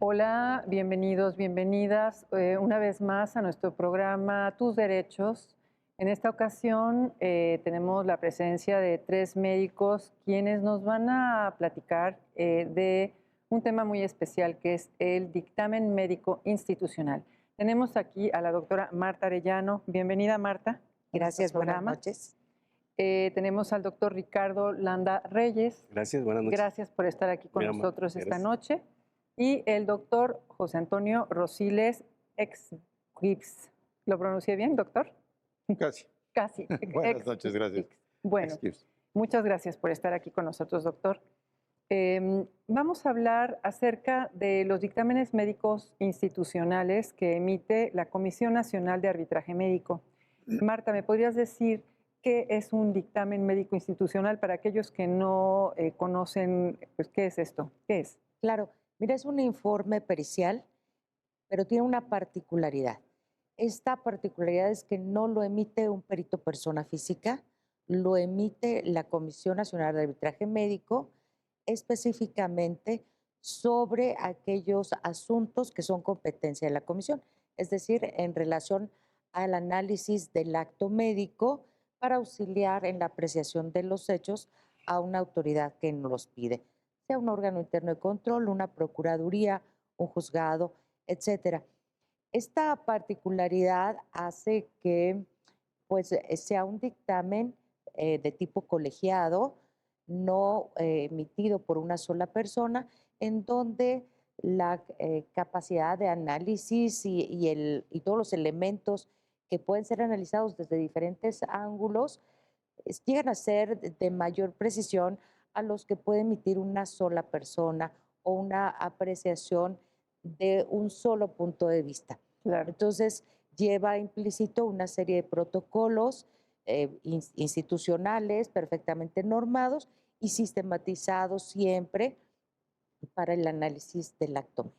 Hola, bienvenidos, bienvenidas una vez más a nuestro programa Tus Derechos. En esta ocasión tenemos la presencia de tres médicos quienes nos van a platicar de un tema muy especial que es el dictamen médico institucional. Tenemos aquí a la doctora Marta Arellano. Bienvenida, Marta, a nuestro Gracias, buenas programa. noches. Tenemos al doctor Ricardo Landa Reyes. Gracias, buenas noches. Gracias por estar aquí con Muy amable, nosotros esta gracias. noche. Y el doctor José Antonio Rosiles Exgips. ¿Lo pronuncié bien, doctor? Casi. Casi. Buenas noches, gracias. Bueno, muchas gracias por estar aquí con nosotros, doctor. Vamos a hablar acerca de los dictámenes médicos institucionales que emite la Comisión Nacional de Arbitraje Médico. Marta, ¿me podrías decir qué es un dictamen médico institucional para aquellos que no conocen, pues, qué es esto? ¿Qué es? Claro, mira, es un informe pericial, pero tiene una particularidad. Esta particularidad es que no lo emite un perito persona física, lo emite la Comisión Nacional de Arbitraje Médico, específicamente sobre aquellos asuntos que son competencia de la comisión, es decir, en relación al análisis del acto médico para auxiliar en la apreciación de los hechos a una autoridad que nos los pide, sea un órgano interno de control, una procuraduría, un juzgado, etcétera. Esta particularidad hace que pues, sea un dictamen de tipo colegiado, no emitido por una sola persona, en donde la capacidad de análisis y todos los elementos que pueden ser analizados desde diferentes ángulos llegan a ser de mayor precisión a los que puede emitir una sola persona o una apreciación de un solo punto de vista. Claro. Entonces, lleva implícito una serie de protocolos institucionales perfectamente normados y sistematizados siempre para el análisis del acto.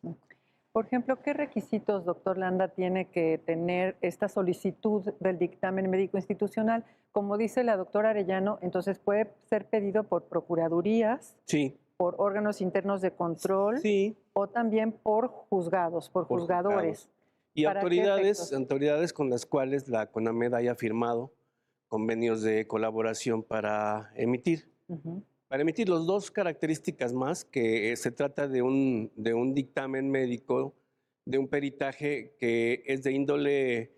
Por ejemplo, ¿qué requisitos, doctor Landa, tiene que tener esta solicitud del dictamen médico institucional? Como dice la doctora Arellano, entonces puede ser pedido por procuradurías, Sí, por órganos internos de control sí, o también por juzgados, por por juzgadores. juzgados. Y ¿Para qué efectos? autoridades con las cuales la CONAMED haya firmado convenios de colaboración para emitir. Ujú. Para emitir las dos características más, que se trata de un dictamen médico, de un peritaje que es de índole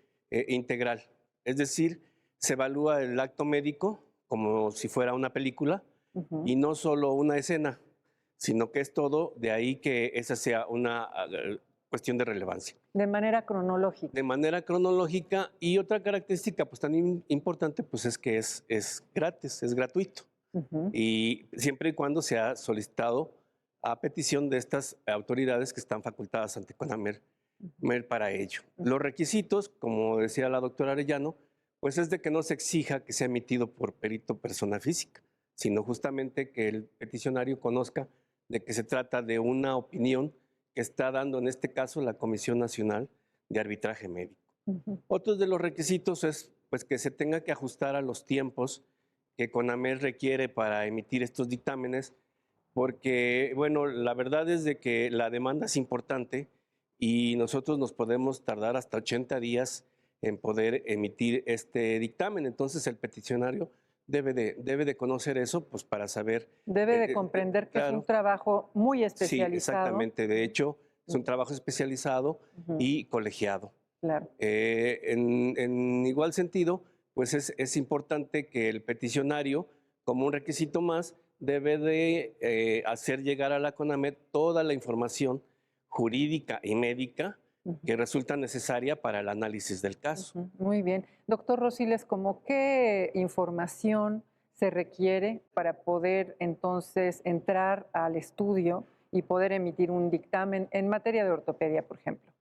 integral. Es decir, se evalúa el acto médico como si fuera una película Ujú. y no solo una escena, sino que es todo, de ahí que esa sea una cuestión de relevancia. De manera cronológica. De manera cronológica, y otra característica pues tan importante pues es que es gratis, es gratuito. Ujú. Y siempre y cuando sea solicitado a petición de estas autoridades que están facultadas ante CONAMER para ello. Los requisitos, como decía la doctora Arellano, pues es de que no se exija que sea emitido por perito persona física, sino justamente que el peticionario conozca de que se trata de una opinión que está dando en este caso la Comisión Nacional de Arbitraje Médico. Ujú. Otro de los requisitos es pues, que se tenga que ajustar a los tiempos que CONAMER requiere para emitir estos dictámenes, porque, bueno, la verdad es de que la demanda es importante y nosotros nos podemos tardar hasta 80 días en poder emitir este dictamen. Entonces, el peticionario debe de conocer eso, pues, para saber. Debe de comprender que es un Claro, trabajo muy sí, especializado. exactamente. De hecho, es un trabajo especializado Ujú. y colegiado. Claro. En igual sentido, pues es importante que el peticionario, como un requisito más, debe de hacer llegar a la CONAMED toda la información jurídica y médica Ujú. que resulta necesaria para el análisis del caso. Ujú. Muy bien. Doctor Rosiles, ¿cómo qué información se requiere para poder entonces entrar al estudio y poder emitir un dictamen en materia de ortopedia, por ejemplo?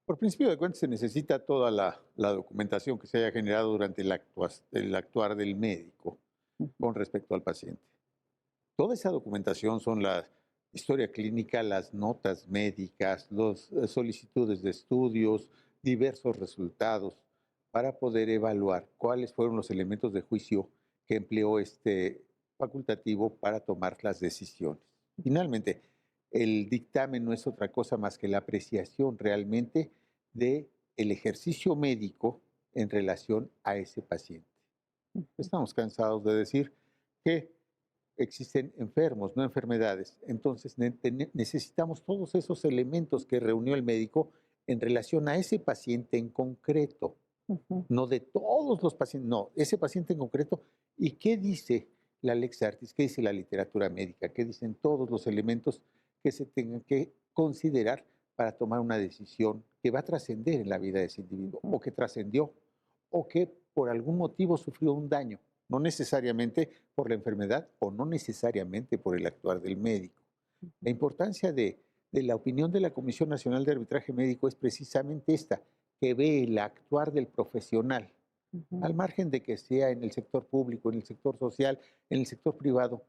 Por principio de cuentas, se necesita toda la documentación que se haya generado durante el actuar del médico Ujú. con respecto al paciente. Toda esa documentación son la historia clínica, las notas médicas, las solicitudes de estudios, diversos resultados, para poder evaluar cuáles fueron los elementos de juicio que empleó este facultativo para tomar las decisiones. Finalmente, el dictamen no es otra cosa más que la apreciación realmente del ejercicio médico en relación a ese paciente. Estamos cansados de decir que existen enfermos, no enfermedades. Entonces necesitamos todos esos elementos que reunió el médico en relación a ese paciente en concreto, Ujú. no de todos los pacientes, no, ese paciente en concreto. ¿Y qué dice la Lex Artis? ¿Qué dice la literatura médica? ¿Qué dicen todos los elementos que se tengan que considerar para tomar una decisión que va a trascender en la vida de ese individuo, o que trascendió, o que por algún motivo sufrió un daño? No necesariamente por la enfermedad o no necesariamente por el actuar del médico. La importancia de la opinión de la Comisión Nacional de Arbitraje Médico es precisamente esta, que ve el actuar del profesional, Ujú. al margen de que sea en el sector público, en el sector social, en el sector privado.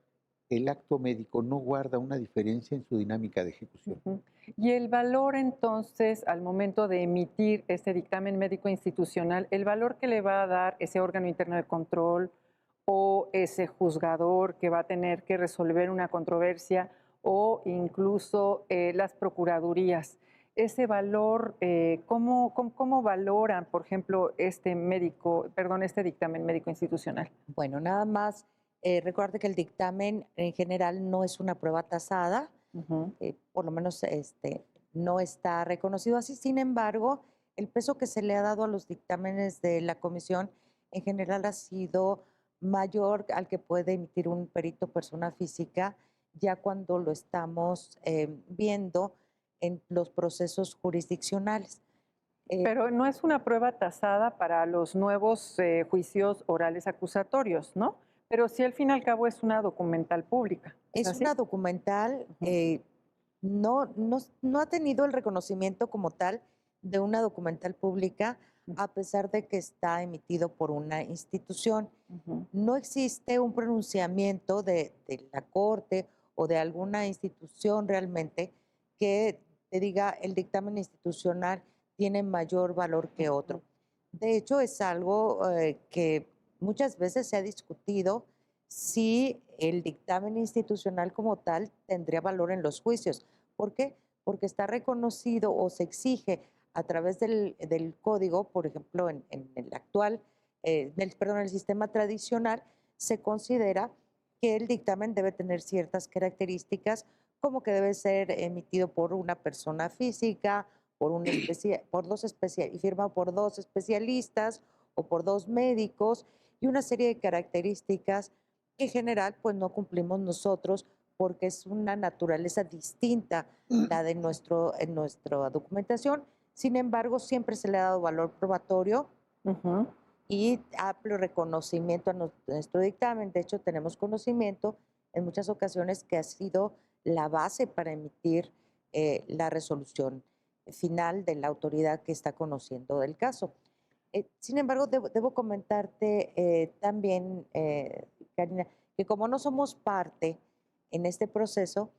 El acto médico no guarda una diferencia en su dinámica de ejecución. Ujú. Y el valor entonces, al momento de emitir este dictamen médico institucional, el valor que le va a dar ese órgano interno de control o ese juzgador que va a tener que resolver una controversia o incluso las procuradurías, ese valor, ¿cómo valoran, por ejemplo, este dictamen médico institucional? Bueno, nada más recuerde que el dictamen en general no es una prueba tasada, Ujú. por lo menos no está reconocido así. Sin embargo, el peso que se le ha dado a los dictámenes de la comisión en general ha sido mayor al que puede emitir un perito persona física ya cuando lo estamos viendo en los procesos jurisdiccionales. Eh, Pero no es una prueba tasada para los nuevos juicios orales acusatorios, ¿no? Pero sí, al fin y al cabo, es una documental pública. ¿Es es así? una documental, Ujú. no ha tenido el reconocimiento como tal de una documental pública, a pesar de que está emitido por una institución. Ujú. No existe un pronunciamiento de la Corte o de alguna institución realmente que te diga el dictamen institucional tiene mayor valor que otro. De hecho, es algo que muchas veces se ha discutido si el dictamen institucional como tal tendría valor en los juicios. ¿Por qué? Porque está reconocido o se exige a través del código, por ejemplo, en el actual, perdón, el sistema tradicional, se considera que el dictamen debe tener ciertas características, como que debe ser emitido por una persona física, y firmado por dos especialistas o por dos médicos, y una serie de características que en general pues no cumplimos nosotros porque es una naturaleza distinta la de en nuestra documentación. Sin embargo, siempre se le ha dado valor probatorio Ujú. y amplio reconocimiento a nuestro dictamen. De hecho, tenemos conocimiento en muchas ocasiones que ha sido la base para emitir la resolución final de la autoridad que está conociendo del caso. Sin embargo, debo comentarte también, Karina, que como no somos parte en este proceso,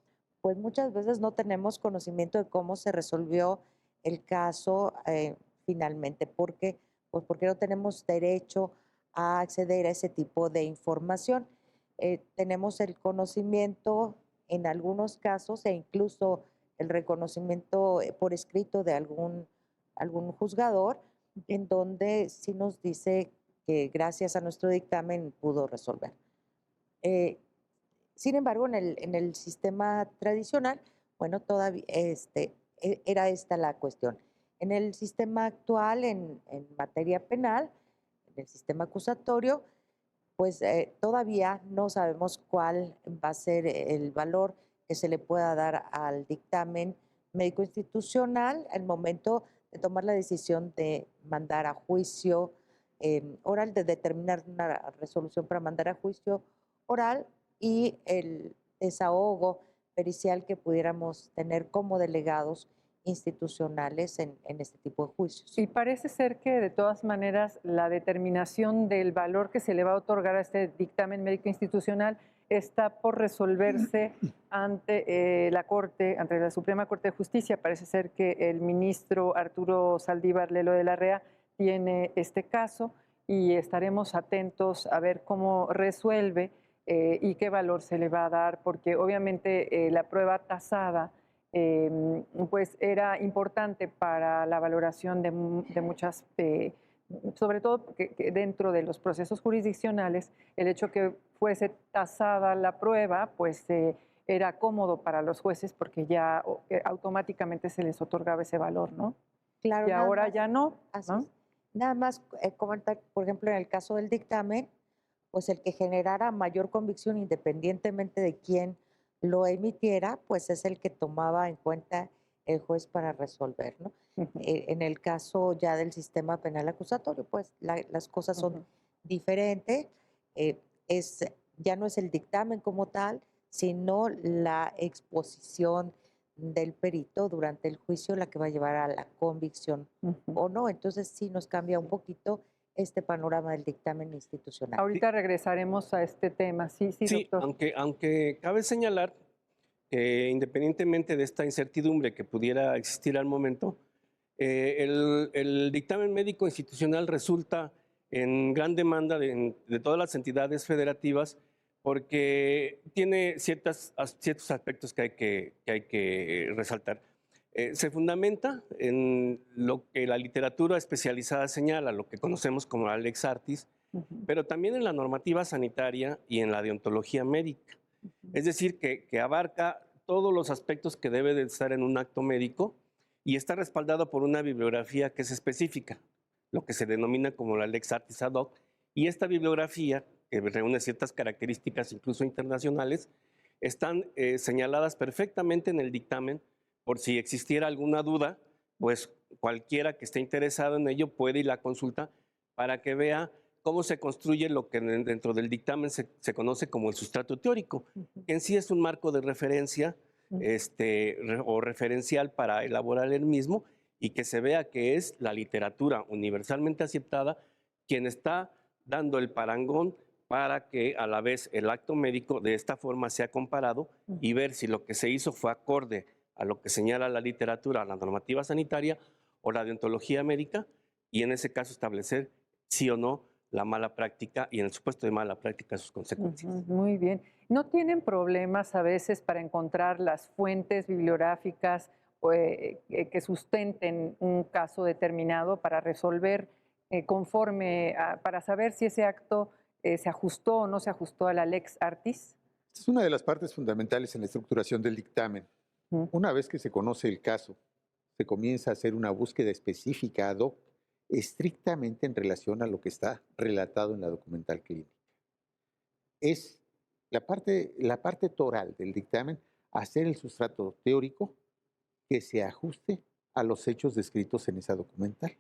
pues muchas veces no tenemos conocimiento de cómo se resolvió el caso finalmente, porque no tenemos derecho a acceder a ese tipo de información. Tenemos el conocimiento en algunos casos e incluso el reconocimiento por escrito de algún juzgador en donde sí nos dice que gracias a nuestro dictamen pudo resolver. Eh, Sin embargo, en el sistema tradicional, bueno, todavía era esta la cuestión. En el sistema actual, en materia penal, en el sistema acusatorio, pues todavía no sabemos cuál va a ser el valor que se le pueda dar al dictamen médico institucional al momento de tomar la decisión de mandar a juicio oral, de determinar una resolución para mandar a juicio oral y el desahogo pericial que pudiéramos tener como delegados institucionales en este tipo de juicios. Y parece ser que de todas maneras la determinación del valor que se le va a otorgar a este dictamen médico institucional está por resolverse ante la Corte, ante la Suprema Corte de Justicia. Parece ser que el ministro Arturo Saldívar Lelo de la Rea tiene este caso y estaremos atentos a ver cómo resuelve y qué valor se le va a dar, porque obviamente la prueba tasada pues era importante para la valoración de muchas, sobre todo que dentro de los procesos jurisdiccionales, el hecho que fuese tasada la prueba, pues era cómodo para los jueces porque ya automáticamente se les otorgaba ese valor, ¿no? Claro, Y nada ahora más, ya no, así ¿no? es. Nada más comentar, por ejemplo, en el caso del dictamen, pues el que generara mayor convicción independientemente de quién lo emitiera, pues es el que tomaba en cuenta el juez para resolver, ¿no? Ujú, En el caso ya del sistema penal acusatorio, pues las cosas son ujú. diferentes. eh, ya no es el dictamen como tal, sino la exposición del perito durante el juicio la que va a llevar a la convicción Ujú. o no. Entonces sí nos cambia un poquito este panorama del dictamen institucional. Ahorita regresaremos a este tema. Sí, sí, Sí, doctor. aunque cabe señalar que independientemente de esta incertidumbre que pudiera existir al momento, el dictamen médico institucional resulta en gran demanda de todas las entidades federativas porque tiene ciertos aspectos que hay que resaltar. Se fundamenta en lo que la literatura especializada señala, lo que conocemos como la Lex Artis, Ujú, pero también en la normativa sanitaria y en la deontología médica. ujú, Es decir, que abarca todos los aspectos que debe de estar en un acto médico y está respaldado por una bibliografía que es específica, lo que se denomina como la Lex Artis ad hoc. Y esta bibliografía, que reúne ciertas características incluso internacionales, están señaladas perfectamente en el dictamen por si existiera alguna duda, pues cualquiera que esté interesado en ello puede ir a la consulta para que vea cómo se construye lo que dentro del dictamen se conoce como el sustrato teórico, ujú, que en sí es un marco de referencia ujú. o referencial para elaborar el mismo y que se vea que es la literatura universalmente aceptada quien está dando el parangón para que a la vez el acto médico de esta forma sea comparado y ver si lo que se hizo fue acorde a lo que señala la literatura, la normativa sanitaria o la deontología médica, y en ese caso establecer sí o no la mala práctica y en el supuesto de mala práctica sus consecuencias. Ujú, muy bien. ¿No tienen problemas a veces para encontrar las fuentes bibliográficas que sustenten un caso determinado para resolver para saber si ese acto se ajustó o no se ajustó a la lex artis? Es una de las partes fundamentales en la estructuración del dictamen. Ujú, Una vez que se conoce el caso, se comienza a hacer una búsqueda específica ad hoc, estrictamente en relación a lo que está relatado en la documental clínica. Es la parte toral del dictamen hacer el sustrato teórico que se ajuste a los hechos descritos en esa documental,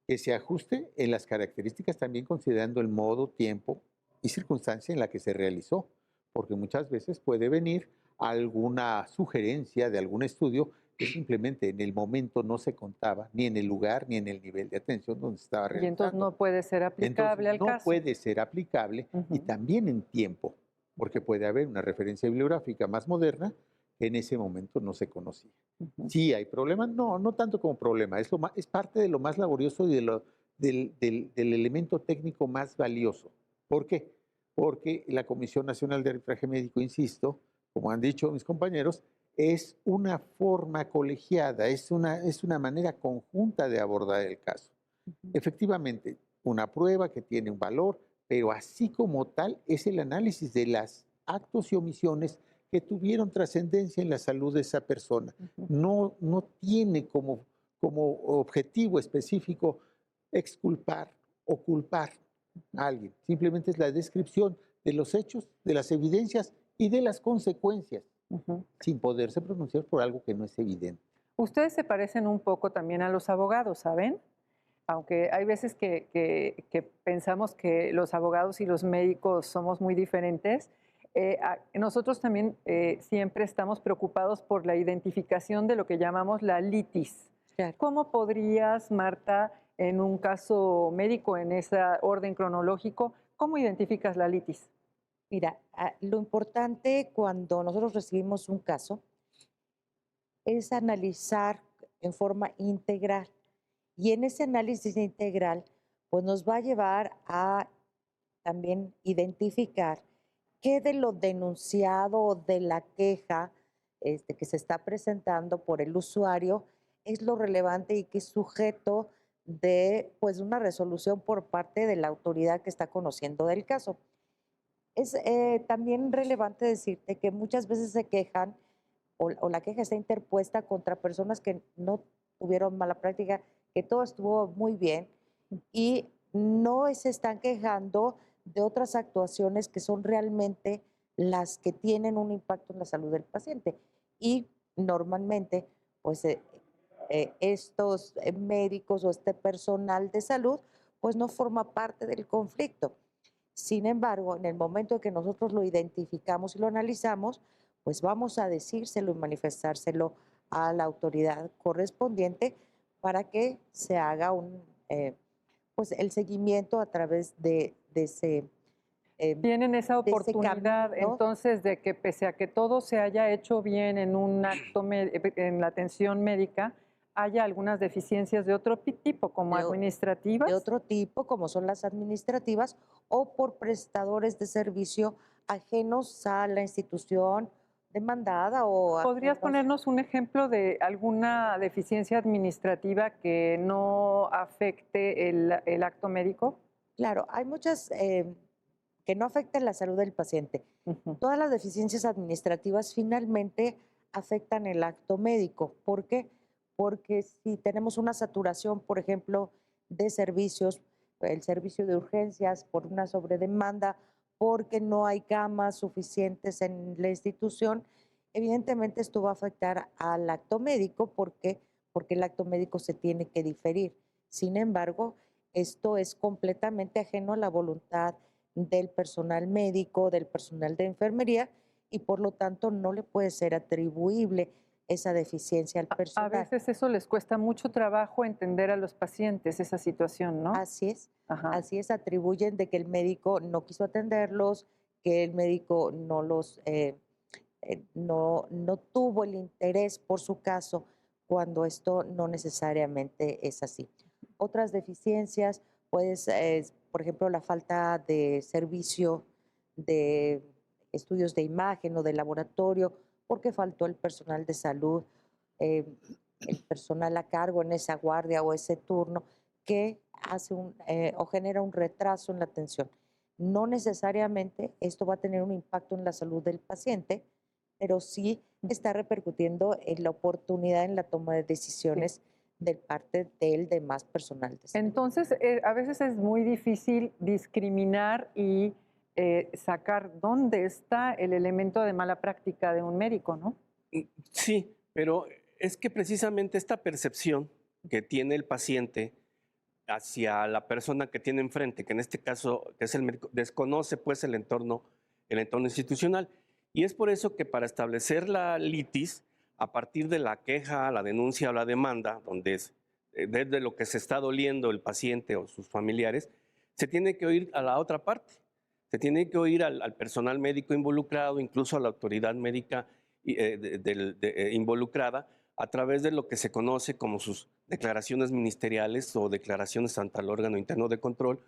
que se ajuste en las características también considerando el modo, tiempo y circunstancia en la que se realizó, porque muchas veces puede venir alguna sugerencia de algún estudio que simplemente en el momento no se contaba, ni en el lugar, ni en el nivel de atención donde se estaba y entonces realizando. no puede ser Entonces, aplicable al no caso. puede ser aplicable y Ujú, también en tiempo, porque puede haber una referencia bibliográfica más moderna que en ese momento no se conocía. ujú, ¿Sí hay problema? No, no tanto como problema, es parte de lo más laborioso y del elemento técnico más valioso. ¿Por qué? Porque la Comisión Nacional de Arbitraje Médico, insisto, como han dicho mis compañeros, es una forma colegiada, es una manera conjunta de abordar el caso. ujú, Efectivamente, una prueba que tiene un valor, pero así como tal es el análisis de los actos y omisiones que tuvieron trascendencia en la salud de esa persona. ujú. No tiene como objetivo específico exculpar o culpar a alguien. Simplemente es la descripción de los hechos, de las evidencias y de las consecuencias, Ujú. sin poderse pronunciar por algo que no es evidente. Ustedes se parecen un poco también a los abogados, ¿saben? Aunque hay veces que pensamos que los abogados y los médicos somos muy diferentes, nosotros también siempre estamos preocupados por la identificación de lo que llamamos la litis. Claro. ¿Cómo podrías, Marta, en un caso médico, en ese orden cronológico, cómo identificas la litis? Mira, lo importante cuando nosotros recibimos un caso es analizar en forma integral. Y en ese análisis integral, pues nos va a llevar a también identificar qué de lo denunciado o de la queja que se está presentando por el usuario es lo relevante y que es sujeto de pues, una resolución por parte de la autoridad que está conociendo del caso. Es también relevante decirte que muchas veces se quejan o la queja está interpuesta contra personas que no tuvieron mala práctica, que todo estuvo muy bien y no se están quejando de otras actuaciones que son realmente las que tienen un impacto en la salud del paciente. Y normalmente, pues estos médicos o este personal de salud, pues no forma parte del conflicto. Sin embargo, en el momento en que nosotros lo identificamos y lo analizamos, pues vamos a decírselo y manifestárselo a la autoridad correspondiente para que se haga pues el seguimiento a través de ese, Tienen esa de ese oportunidad camino. entonces de que pese a que todo se haya hecho bien en un acto en la atención médica, haya algunas deficiencias de otro tipo, como De o- administrativas. de otro tipo, como son las administrativas, o por prestadores de servicio ajenos a la institución demandada o ¿Podrías ajenos. ponernos un ejemplo de alguna deficiencia administrativa que no afecte el acto médico? Claro, hay muchas que no afectan la salud del paciente. Ujú. Todas las deficiencias administrativas finalmente afectan el acto médico. ¿Por qué? Porque si tenemos una saturación, por ejemplo, de servicios, el servicio de urgencias por una sobredemanda, porque no hay camas suficientes en la institución, evidentemente esto va a afectar al acto médico porque el acto médico se tiene que diferir. Sin embargo, esto es completamente ajeno a la voluntad del personal médico, del personal de enfermería, y por lo tanto no le puede ser atribuible esa deficiencia al A personal. veces eso les cuesta mucho trabajo entender a los pacientes esa situación, ¿no? Así es, atribuyen de que el médico no quiso atenderlos, que el médico no tuvo el interés por su caso, cuando esto no necesariamente es así. Otras deficiencias, pues, por ejemplo, la falta de servicio de estudios de imagen o de laboratorio, porque faltó el personal de salud, eh, el personal a cargo en esa guardia o ese turno, que hace o genera un retraso en la atención. No necesariamente esto va a tener un impacto en la salud del paciente, pero sí está repercutiendo en la oportunidad en la toma de decisiones de parte del demás personal de salud. Entonces, a veces es muy difícil discriminar y sacar dónde está el elemento de mala práctica de un médico, ¿no? Sí, pero es que precisamente esta percepción que tiene el paciente hacia la persona que tiene enfrente, que en este caso que es el médico, desconoce pues el entorno institucional. Y es por eso que para establecer la litis, a partir de la queja, la denuncia o la demanda, donde es desde lo que se está doliendo el paciente o sus familiares, se tiene que oír a la otra parte. Se tiene que oír al personal médico involucrado, incluso a la autoridad médica involucrada, a través de lo que se conoce como sus declaraciones ministeriales o declaraciones ante el órgano interno de control,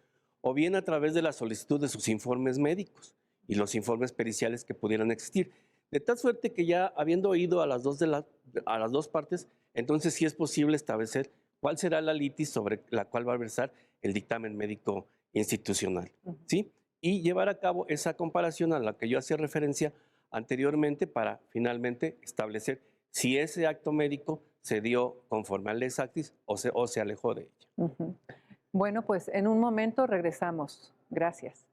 o bien a través de la solicitud de sus informes médicos y los informes periciales que pudieran existir. De tal suerte que ya habiendo oído a las dos partes, entonces sí es posible establecer cuál será la litis sobre la cual va a versar el dictamen médico institucional, ¿sí? Y llevar a cabo esa comparación a la que yo hacía referencia anteriormente para finalmente establecer si ese acto médico se dio conforme al lex actis o se alejó de ella. Ujú. Bueno, pues en un momento regresamos. Gracias.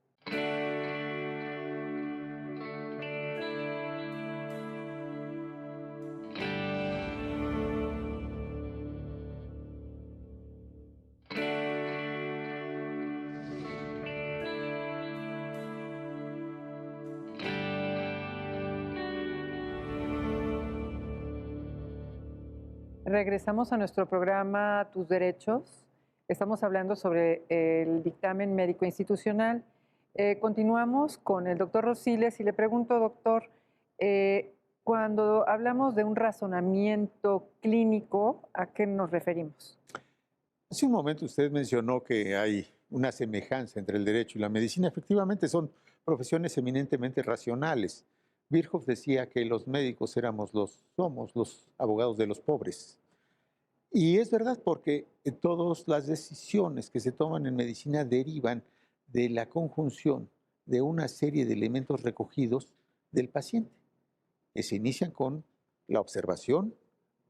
Regresamos a nuestro programa Tus Derechos. Estamos hablando sobre el dictamen médico institucional. Continuamos con el doctor Rosiles y le pregunto, doctor, cuando hablamos de un razonamiento clínico, ¿a qué nos referimos? Hace un momento usted mencionó que hay una semejanza entre el derecho y la medicina. Efectivamente, son profesiones eminentemente racionales. Virchow decía que los médicos somos los abogados de los pobres. Y es verdad porque todas las decisiones que se toman en medicina derivan de la conjunción de una serie de elementos recogidos del paciente, que se inician con la observación,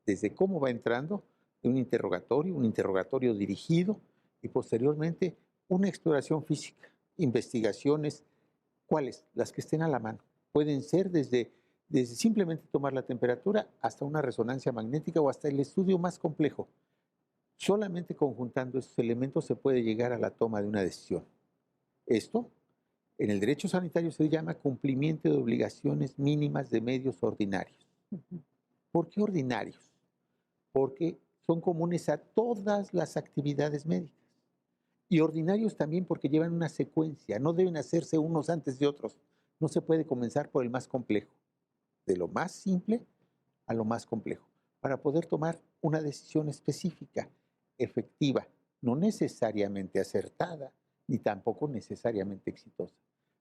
desde cómo va entrando, de un interrogatorio dirigido y posteriormente una exploración física, investigaciones, ¿cuáles? Las que estén a la mano. Pueden ser desde simplemente tomar la temperatura hasta una resonancia magnética o hasta el estudio más complejo. Solamente conjuntando esos elementos se puede llegar a la toma de una decisión. Esto, en el derecho sanitario se llama cumplimiento de obligaciones mínimas de medios ordinarios. ¿Por qué ordinarios? Porque son comunes a todas las actividades médicas. Y ordinarios también porque llevan una secuencia, no deben hacerse unos antes de otros. No se puede comenzar por el más complejo, de lo más simple a lo más complejo, para poder tomar una decisión específica, efectiva, no necesariamente acertada, ni tampoco necesariamente exitosa,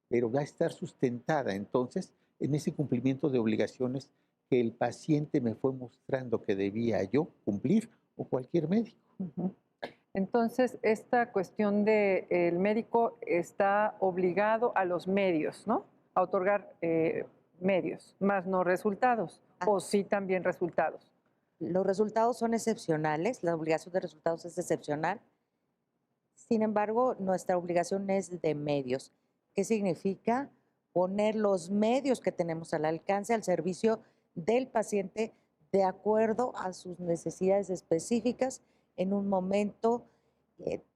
pero va a estar sustentada entonces en ese cumplimiento de obligaciones que el paciente me fue mostrando que debía yo cumplir o cualquier médico. Ujú. Entonces, esta cuestión de el médico está obligado a los medios, ¿no? A otorgar medios, más no resultados, o sí también resultados. Los resultados son excepcionales, la obligación de resultados es excepcional. Sin embargo, nuestra obligación es de medios. ¿Qué significa? Poner los medios que tenemos al alcance al servicio del paciente de acuerdo a sus necesidades específicas en un momento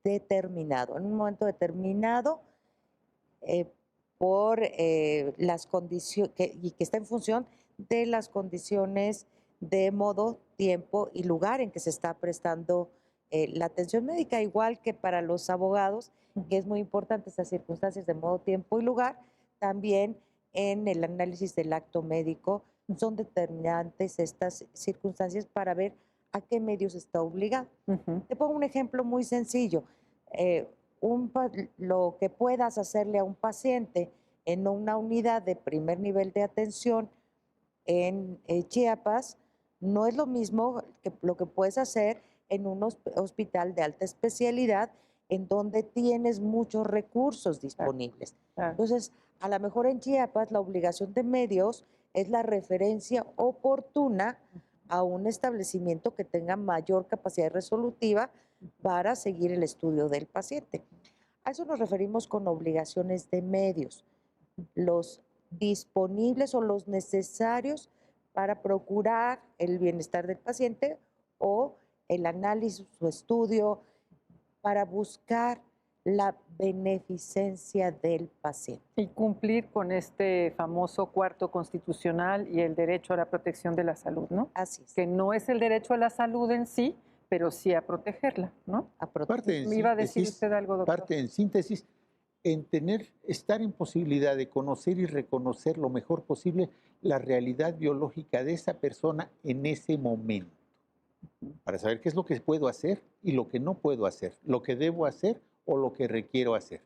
determinado. En un momento determinado por las condiciones, y que está en función de las condiciones de modo, tiempo y lugar en que se está prestando la atención médica, igual que para los abogados, que es muy importante estas circunstancias de modo, tiempo y lugar, también en el análisis del acto médico son determinantes estas circunstancias para ver a qué medios está obligado. Te pongo un ejemplo muy sencillo. Lo que puedas hacerle a un paciente en una unidad de primer nivel de atención en Chiapas no es lo mismo que lo que puedes hacer en un hospital de alta especialidad en donde tienes muchos recursos disponibles. Claro. Entonces, a lo mejor en Chiapas la obligación de medios es la referencia oportuna a un establecimiento que tenga mayor capacidad resolutiva para seguir el estudio del paciente. A eso nos referimos con obligaciones de medios, los disponibles o los necesarios para procurar el bienestar del paciente o el análisis o estudio para buscar la beneficencia del paciente. Y cumplir con este famoso cuarto constitucional y el derecho a la protección de la salud, ¿no? Así es. Que no es el derecho a la salud en sí, pero sí a protegerla, ¿no? A proteger. ¿Me iba a decir usted algo, doctor? Parte en síntesis, en estar en posibilidad de conocer y reconocer lo mejor posible la realidad biológica de esa persona en ese momento, para saber qué es lo que puedo hacer y lo que no puedo hacer, lo que debo hacer o lo que requiero hacer,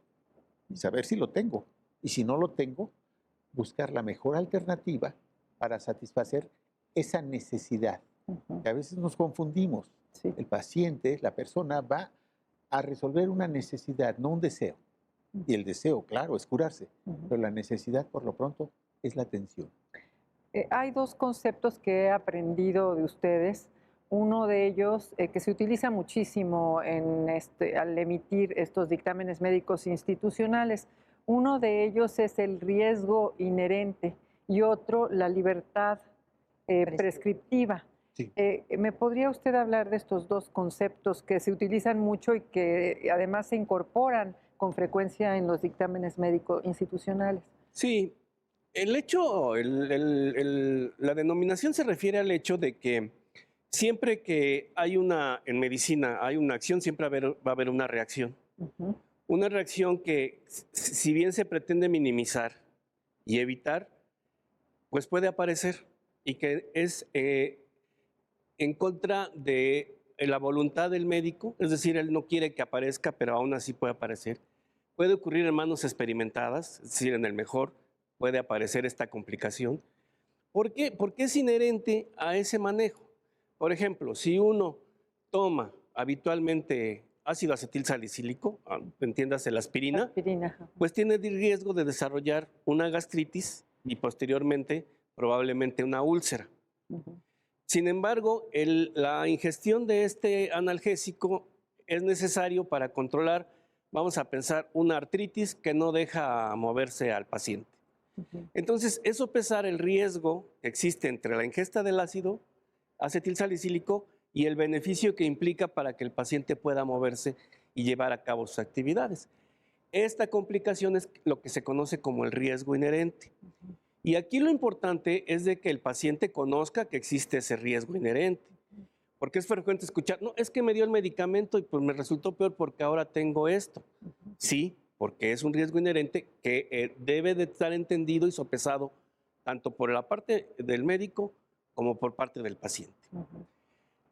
y saber si lo tengo, y si no lo tengo, buscar la mejor alternativa para satisfacer esa necesidad, que a veces nos confundimos. Sí. El paciente, la persona, va a resolver una necesidad, no un deseo. Y el deseo, claro, es curarse, pero la necesidad, por lo pronto, es la atención. Hay dos conceptos que he aprendido de ustedes. Uno de ellos que se utiliza muchísimo al emitir estos dictámenes médicos institucionales. Uno de ellos es el riesgo inherente y otro la libertad prescriptiva. Sí. ¿Me podría usted hablar de estos dos conceptos que se utilizan mucho y que además se incorporan con frecuencia en los dictámenes médicos institucionales? Sí, el hecho, la denominación se refiere al hecho de que siempre que en medicina hay una acción, siempre va a haber una reacción. Una reacción que, si bien se pretende minimizar y evitar, pues puede aparecer y que es en contra de la voluntad del médico, es decir, él no quiere que aparezca, pero aún así puede aparecer. Puede ocurrir en manos experimentadas, es decir, en el mejor puede aparecer esta complicación. ¿Por qué? Porque es inherente a ese manejo. Por ejemplo, si uno toma habitualmente ácido acetil salicílico, entiéndase la aspirina, Aspirina. Ajá. pues tiene riesgo de desarrollar una gastritis y posteriormente probablemente una úlcera. Ujú. Sin embargo, la ingestión de este analgésico es necesario para controlar, vamos a pensar, una artritis que no deja moverse al paciente. Ujú. Entonces, es sopesar el riesgo que existe entre la ingesta del ácido acetilsalicílico y el beneficio que implica para que el paciente pueda moverse y llevar a cabo sus actividades. Esta complicación es lo que se conoce como el riesgo inherente. Y aquí lo importante es de que el paciente conozca que existe ese riesgo inherente. Porque es frecuente escuchar, no, es que me dio el medicamento y pues me resultó peor porque ahora tengo esto. Sí, porque es un riesgo inherente que debe de estar entendido y sopesado tanto por la parte del médico como por parte del paciente. Ujú.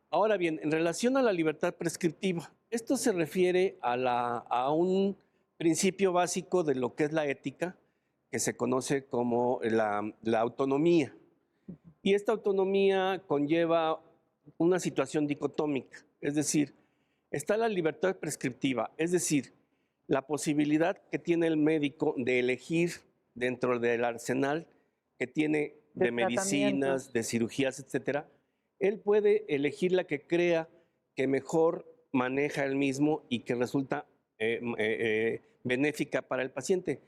Ahora bien, en relación a la libertad prescriptiva, esto se refiere a un principio básico de lo que es la ética, que se conoce como la autonomía. Y esta autonomía conlleva una situación dicotómica, es decir, está la libertad prescriptiva, es decir, la posibilidad que tiene el médico de elegir dentro del arsenal que tiene De de medicinas, tratamientos. de cirugías, etcétera. Él puede elegir la que crea que mejor maneja él mismo y que resulta benéfica para el paciente,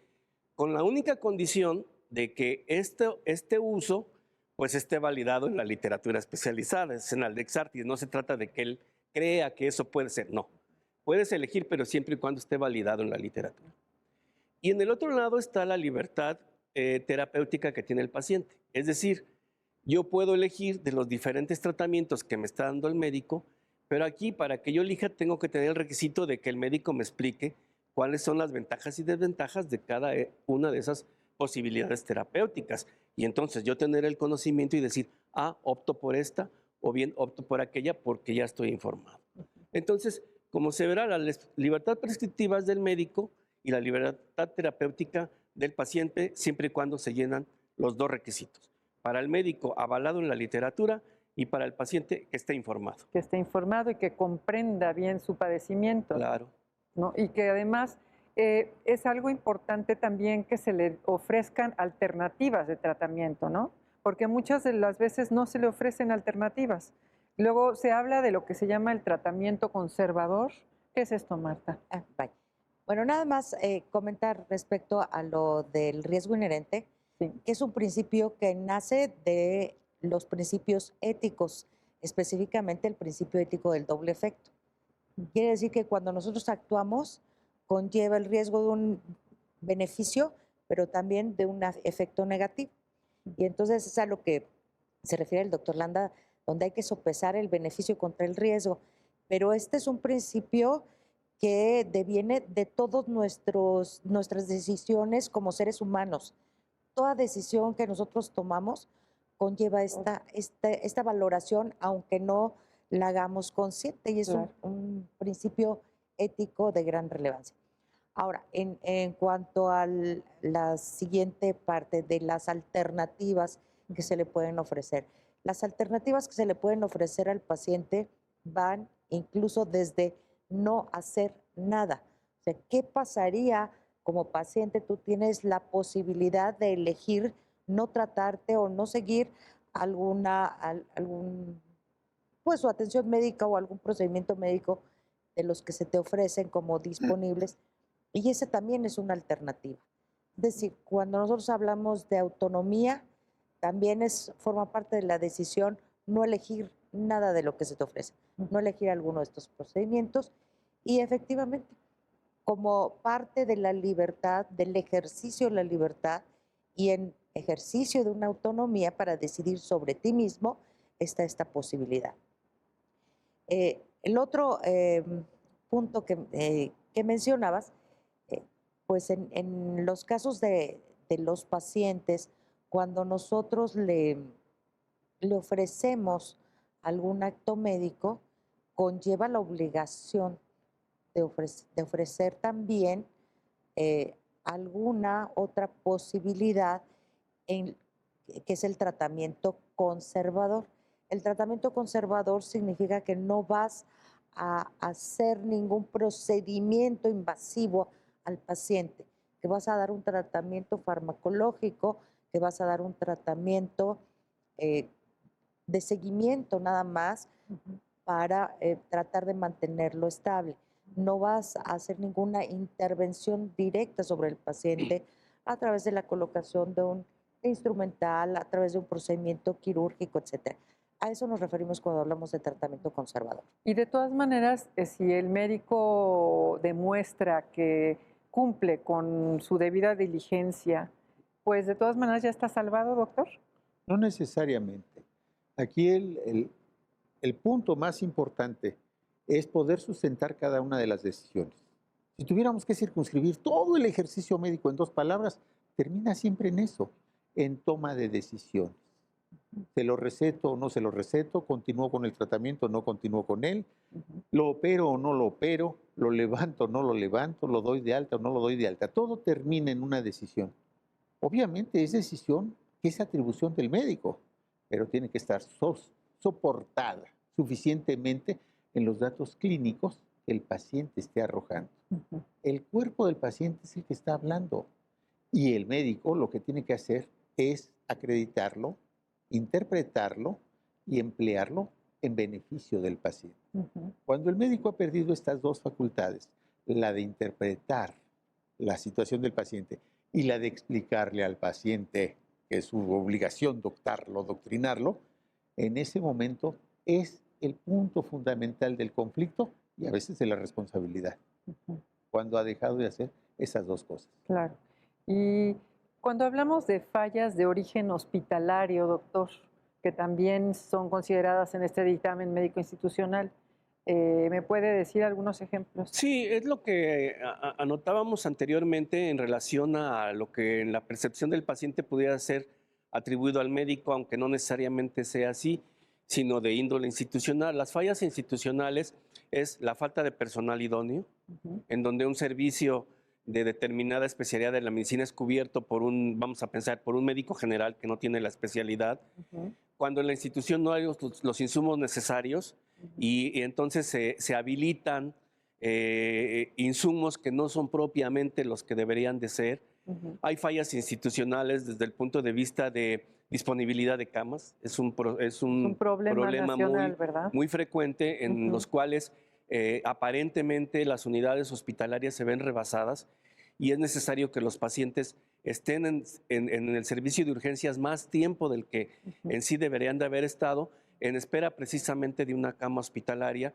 con la única condición de que este uso pues esté validado en la literatura especializada, es en la Lex Artis. No se trata de que él crea que eso puede ser, no. Puedes elegir, pero siempre y cuando esté validado en la literatura. Y en el otro lado está la libertad terapéutica que tiene el paciente. Es decir, yo puedo elegir de los diferentes tratamientos que me está dando el médico, pero aquí para que yo elija tengo que tener el requisito de que el médico me explique cuáles son las ventajas y desventajas de cada una de esas posibilidades terapéuticas. Y entonces yo tener el conocimiento y decir, opto por esta o bien opto por aquella porque ya estoy informado. Entonces, como se verá, la libertad prescriptiva es del médico y la libertad terapéutica del paciente siempre y cuando se llenan los dos requisitos. Para el médico avalado en la literatura y para el paciente que esté informado. Que esté informado y que comprenda bien su padecimiento. Claro. ¿No? Y que además es algo importante también que se le ofrezcan alternativas de tratamiento, ¿no? Porque muchas de las veces no se le ofrecen alternativas. Luego se habla de lo que se llama el tratamiento conservador. ¿Qué es esto, Marta? Bye. Bueno, nada más comentar respecto a lo del riesgo inherente, Sí. que es un principio que nace de los principios éticos, específicamente el principio ético del doble efecto. Quiere decir que cuando nosotros actuamos, conlleva el riesgo de un beneficio, pero también de un efecto negativo. Y entonces es a lo que se refiere el doctor Landa, donde hay que sopesar el beneficio contra el riesgo. Pero este es un principio que deviene de todas nuestras decisiones como seres humanos. Toda decisión que nosotros tomamos conlleva esta valoración, aunque no la hagamos consciente, y es Claro. un principio ético de gran relevancia. Ahora, en cuanto a la siguiente parte de las alternativas que se le pueden ofrecer. Las alternativas que se le pueden ofrecer al paciente van incluso desde no hacer nada. O sea, ¿qué pasaría como paciente? Tú tienes la posibilidad de elegir no tratarte o no seguir pues su atención médica o algún procedimiento médico de los que se te ofrecen como disponibles. Y esa también es una alternativa. Es decir, cuando nosotros hablamos de autonomía, también forma parte de la decisión no elegir nada de lo que se te ofrece, no elegir alguno de estos procedimientos. Y efectivamente, como parte de la libertad, del ejercicio de la libertad y en ejercicio de una autonomía para decidir sobre ti mismo, está esta posibilidad. El otro punto que mencionabas, pues en los casos de los pacientes, cuando nosotros le ofrecemos algún acto médico, conlleva la obligación de ofrecer también alguna otra posibilidad que es el tratamiento conservador. El tratamiento conservador significa que no vas a hacer ningún procedimiento invasivo al paciente, que vas a dar un tratamiento farmacológico, que vas a dar un tratamiento de seguimiento nada más para tratar de mantenerlo estable. No vas a hacer ninguna intervención directa sobre el paciente a través de la colocación de un instrumental, a través de un procedimiento quirúrgico, etcétera. A eso nos referimos cuando hablamos de tratamiento conservador. Y de todas maneras, si el médico demuestra que cumple con su debida diligencia, pues de todas maneras ya está salvado, doctor. No necesariamente. Aquí el punto más importante es poder sustentar cada una de las decisiones. Si tuviéramos que circunscribir todo el ejercicio médico en 2 palabras, termina siempre en eso, en toma de decisiones. ¿Se lo receto o no se lo receto? ¿Continúo con el tratamiento o no continúo con él? ¿Lo opero o no lo opero? ¿Lo levanto o no lo levanto? ¿Lo doy de alta o no lo doy de alta? Todo termina en una decisión. Obviamente es decisión que es atribución del médico, pero tiene que estar soportada suficientemente en los datos clínicos que el paciente esté arrojando. El cuerpo del paciente es el que está hablando y el médico lo que tiene que hacer es acreditarlo, interpretarlo y emplearlo en beneficio del paciente. Cuando el médico ha perdido estas 2 facultades, la de interpretar la situación del paciente y la de explicarle al paciente que es su obligación doctrinarlo, en ese momento es el punto fundamental del conflicto y a veces de la responsabilidad, cuando ha dejado de hacer esas 2 cosas. Claro. Y cuando hablamos de fallas de origen hospitalario, doctor, que también son consideradas en este dictamen médico institucional, ¿me puede decir algunos ejemplos? Sí, es lo que anotábamos anteriormente en relación a lo que en la percepción del paciente pudiera ser atribuido al médico, aunque no necesariamente sea así, sino de índole institucional. Las fallas institucionales es la falta de personal idóneo, en donde un servicio de determinada especialidad de la medicina es cubierto por vamos a pensar, por un médico general que no tiene la especialidad, cuando en la institución no hay los insumos necesarios y entonces se habilitan insumos que no son propiamente los que deberían de ser. Hay fallas institucionales desde el punto de vista de disponibilidad de camas. Es un problema nacional, muy, ¿verdad? muy frecuente en los cuales aparentemente las unidades hospitalarias se ven rebasadas y es necesario que los pacientes estén en el servicio de urgencias más tiempo del que en sí deberían de haber estado, en espera precisamente de una cama hospitalaria,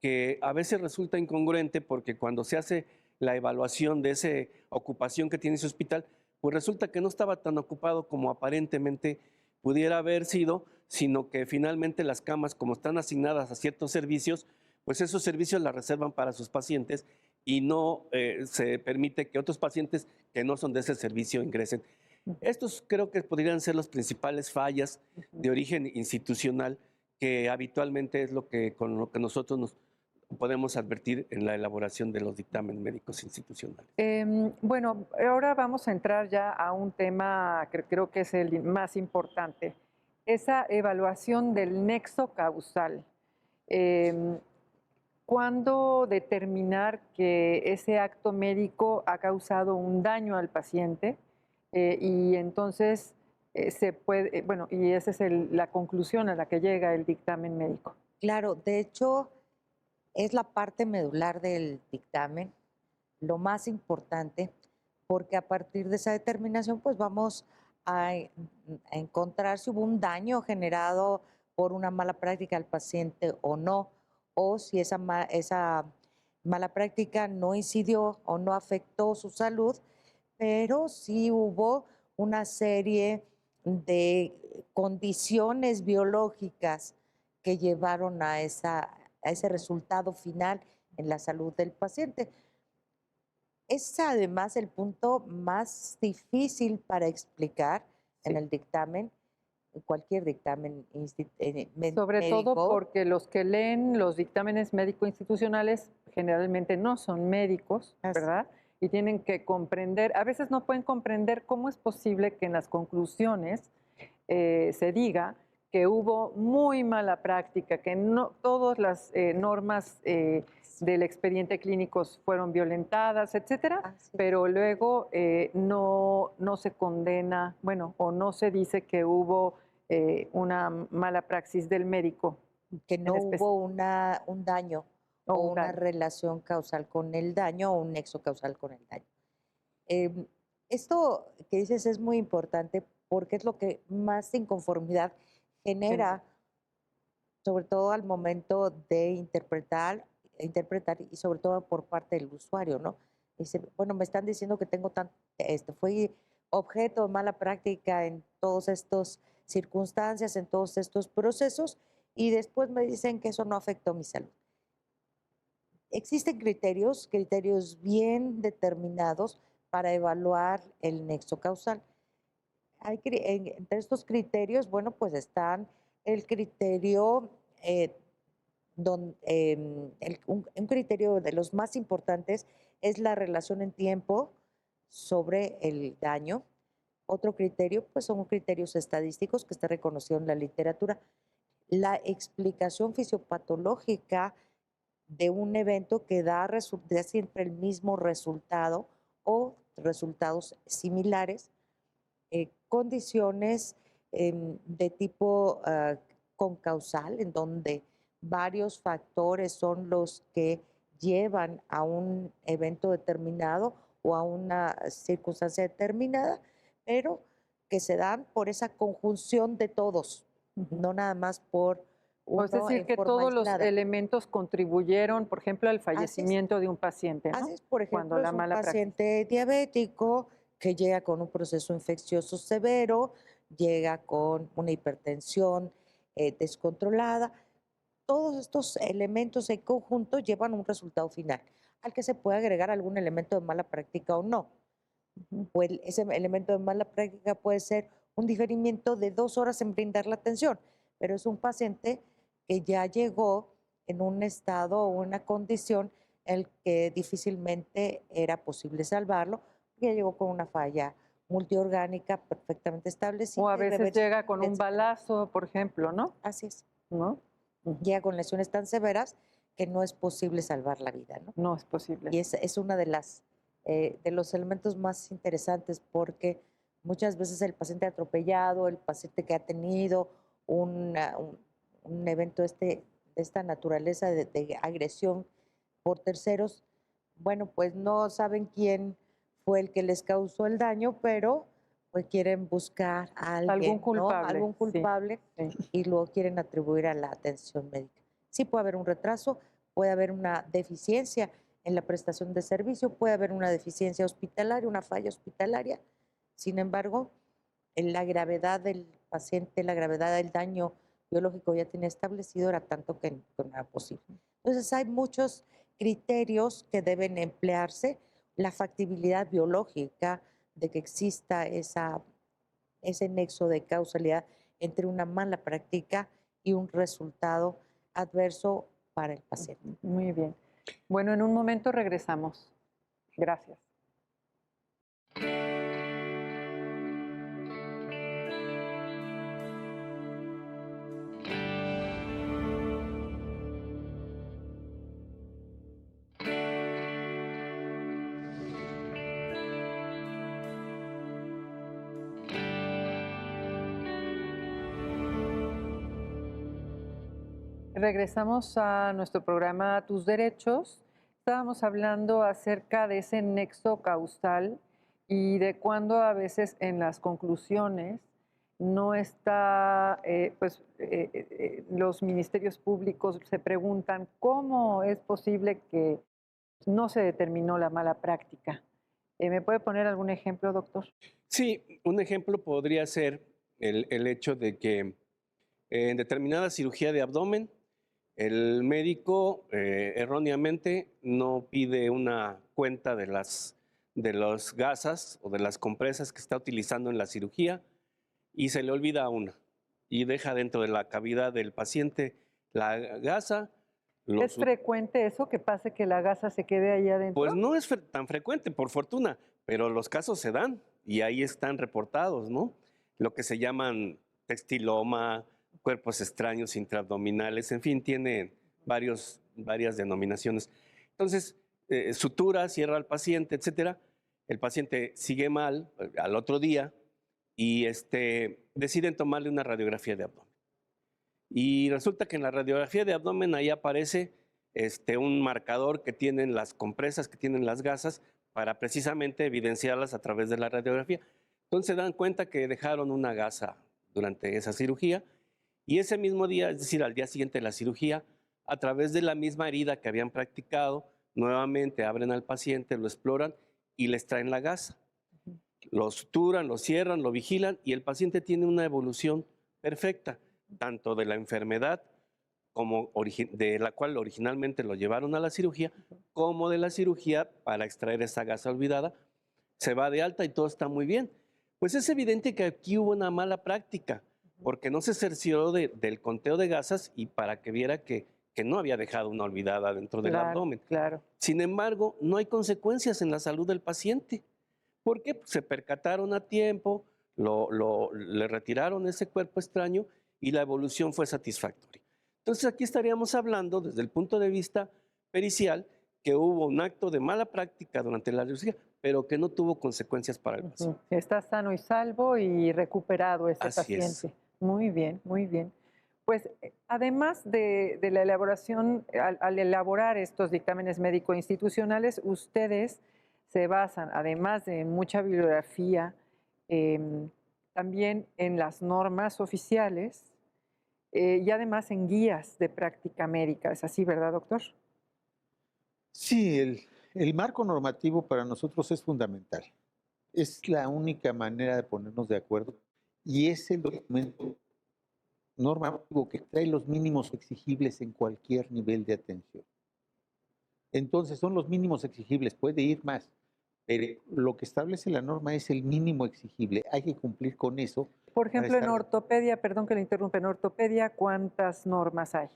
que a veces resulta incongruente porque cuando se hace la evaluación de esa ocupación que tiene ese hospital, pues resulta que no estaba tan ocupado como aparentemente pudiera haber sido, sino que finalmente las camas, como están asignadas a ciertos servicios, pues esos servicios las reservan para sus pacientes y no se permite que otros pacientes que no son de ese servicio ingresen. Estos creo que podrían ser las principales fallas de origen institucional que habitualmente es con lo que nosotros nos podemos advertir en la elaboración de los dictámenes médicos institucionales. Bueno, ahora vamos a entrar ya a un tema que creo que es el más importante, esa evaluación del nexo causal. ¿Cuándo determinar que ese acto médico ha causado un daño al paciente? Y entonces se puede, bueno, y esa es la conclusión a la que llega el dictamen médico. Claro, de hecho, es la parte medular del dictamen, lo más importante, porque a partir de esa determinación, pues vamos a encontrar si hubo un daño generado por una mala práctica al paciente o no, o si esa mala práctica no incidió o no afectó su salud, pero sí hubo una serie de condiciones biológicas que llevaron a ese resultado final en la salud del paciente. Es además el punto más difícil para explicar en el dictamen, en cualquier dictamen Sobre médico. todo porque los que leen los dictámenes médico-institucionales generalmente no son médicos, ¿verdad? y tienen que comprender, a veces no pueden comprender cómo es posible que en las conclusiones se diga que hubo muy mala práctica, que no todas las normas del expediente clínico fueron violentadas, etcétera, Así es. pero luego no se condena, bueno, o no se dice que hubo una mala praxis del médico. Que no espec- hubo un daño o o un una daño. relación causal con el daño o un nexo causal con el daño. Em, Esto que dices es muy importante porque es lo que más inconformidad genera, sobre todo al momento de interpretar y sobre todo por parte del usuario, ¿no? Dice, bueno, me están diciendo que tengo fui objeto de mala práctica en todas estas circunstancias, en todos estos procesos, y después me dicen que eso no afectó mi salud. Existen criterios bien determinados para evaluar el nexo causal. Entre estos criterios, bueno, pues están el criterio, un criterio de los más importantes es la relación en tiempo sobre el daño. Otro criterio, pues son criterios estadísticos que está reconocido en la literatura. La explicación fisiopatológica de un evento que da siempre el mismo resultado o resultados similares, condiciones de tipo concausal, en donde varios factores son los que llevan a un evento determinado o a una circunstancia determinada, pero que se dan por esa conjunción de todos, no nada más por Es uno decir, en que forma todos los aislada. elementos contribuyeron, por ejemplo, al Así es. fallecimiento de un paciente, ¿no? Así es, por Cuando ejemplo, la es un mala praxis. paciente diabético que llega con un proceso infeccioso severo, llega con una hipertensión descontrolada. Todos estos elementos en conjunto llevan a un resultado final, al que se puede agregar algún elemento de mala práctica o no. Ujú. O ese elemento de mala práctica puede ser un diferimiento de 2 horas en brindar la atención, pero es un paciente que ya llegó en un estado o una condición en el que difícilmente era posible salvarlo, ya llegó con una falla multiorgánica perfectamente establecida O a y veces llega con un reversible. balazo, por ejemplo, ¿no? Así es. ¿No? Ujú. Llega con lesiones tan severas que no es posible salvar la vida, ¿no? No es posible. Y es una de los elementos más interesantes porque muchas veces el paciente atropellado, el paciente que ha tenido un evento de esta naturaleza de agresión por terceros, bueno, pues no saben quién fue el que les causó el daño, pero pues quieren buscar a Algún alguien, ¿no? culpable, Algún sí, culpable sí. y lo quieren atribuir a la atención médica. Sí puede haber un retraso, puede haber una deficiencia en la prestación de servicio, puede haber una deficiencia hospitalaria, una falla hospitalaria. Sin embargo, en la gravedad del paciente, la gravedad del daño biológico ya tiene establecido, era tanto que no era posible. Entonces, hay muchos criterios que deben emplearse, la factibilidad biológica de que exista ese nexo de causalidad entre una mala práctica y un resultado adverso para el paciente. Muy bien. Bueno, en un momento regresamos. Gracias. Regresamos a nuestro programa Tus Derechos. Estábamos hablando acerca de ese nexo causal y de cuándo a veces en las conclusiones no está, los ministerios públicos se preguntan cómo es posible que no se determinó la mala práctica. ¿Me puede poner algún ejemplo, doctor? Sí, un ejemplo podría ser el hecho de que en determinada cirugía de abdomen, el médico erróneamente no pide una cuenta de las gasas o de las compresas que está utilizando en la cirugía y se le olvida una y deja dentro de la cavidad del paciente la gasa Los ¿Es frecuente eso, que pase que la gasa se quede ahí adentro? Pues no es tan frecuente, por fortuna, pero los casos se dan y ahí están reportados, ¿no? Lo que se llaman textiloma, cuerpos extraños intraabdominales, en fin, tiene varias denominaciones. Entonces, sutura, cierra al paciente, etcétera. El paciente sigue mal al otro día y deciden tomarle una radiografía de abdomen. Y resulta que en la radiografía de abdomen ahí aparece un marcador que tienen las compresas, que tienen las gasas, para precisamente evidenciarlas a través de la radiografía. Entonces se dan cuenta que dejaron una gasa durante esa cirugía y ese mismo día, es decir, al día siguiente de la cirugía, a través de la misma herida que habían practicado, nuevamente abren al paciente, lo exploran y les traen la gasa. Lo suturan, lo cierran, lo vigilan y el paciente tiene una evolución perfecta, tanto de la enfermedad como de la cual originalmente lo llevaron a la cirugía, como de la cirugía para extraer esa gasa olvidada, se va de alta y todo está muy bien. Pues es evidente que aquí hubo una mala práctica, porque no se cercioró del conteo de gasas y para que viera que no había dejado una olvidada dentro del abdomen. Claro. Sin embargo, no hay consecuencias en la salud del paciente. ¿Por qué? Pues se percataron a tiempo, le retiraron ese cuerpo extraño y la evolución fue satisfactoria. Entonces aquí estaríamos hablando desde el punto de vista pericial que hubo un acto de mala práctica durante la cirugía, pero que no tuvo consecuencias para el paciente. Está sano y salvo y recuperado ese Así es. paciente. Muy bien, muy bien. Pues además de la elaboración, al elaborar estos dictámenes médico-institucionales, ustedes se basan, además de mucha bibliografía, también en las normas oficiales y además en guías de práctica médica. ¿Es así, verdad, doctor? Sí, el marco normativo para nosotros es fundamental. Es la única manera de ponernos de acuerdo y es el documento normativo que trae los mínimos exigibles en cualquier nivel de atención. Entonces son los mínimos exigibles, puede ir más, pero lo que establece la norma es el mínimo exigible. Hay que cumplir con eso. Por ejemplo, en estar... ortopedia, perdón que le interrumpa, en ortopedia, ¿cuántas normas hay?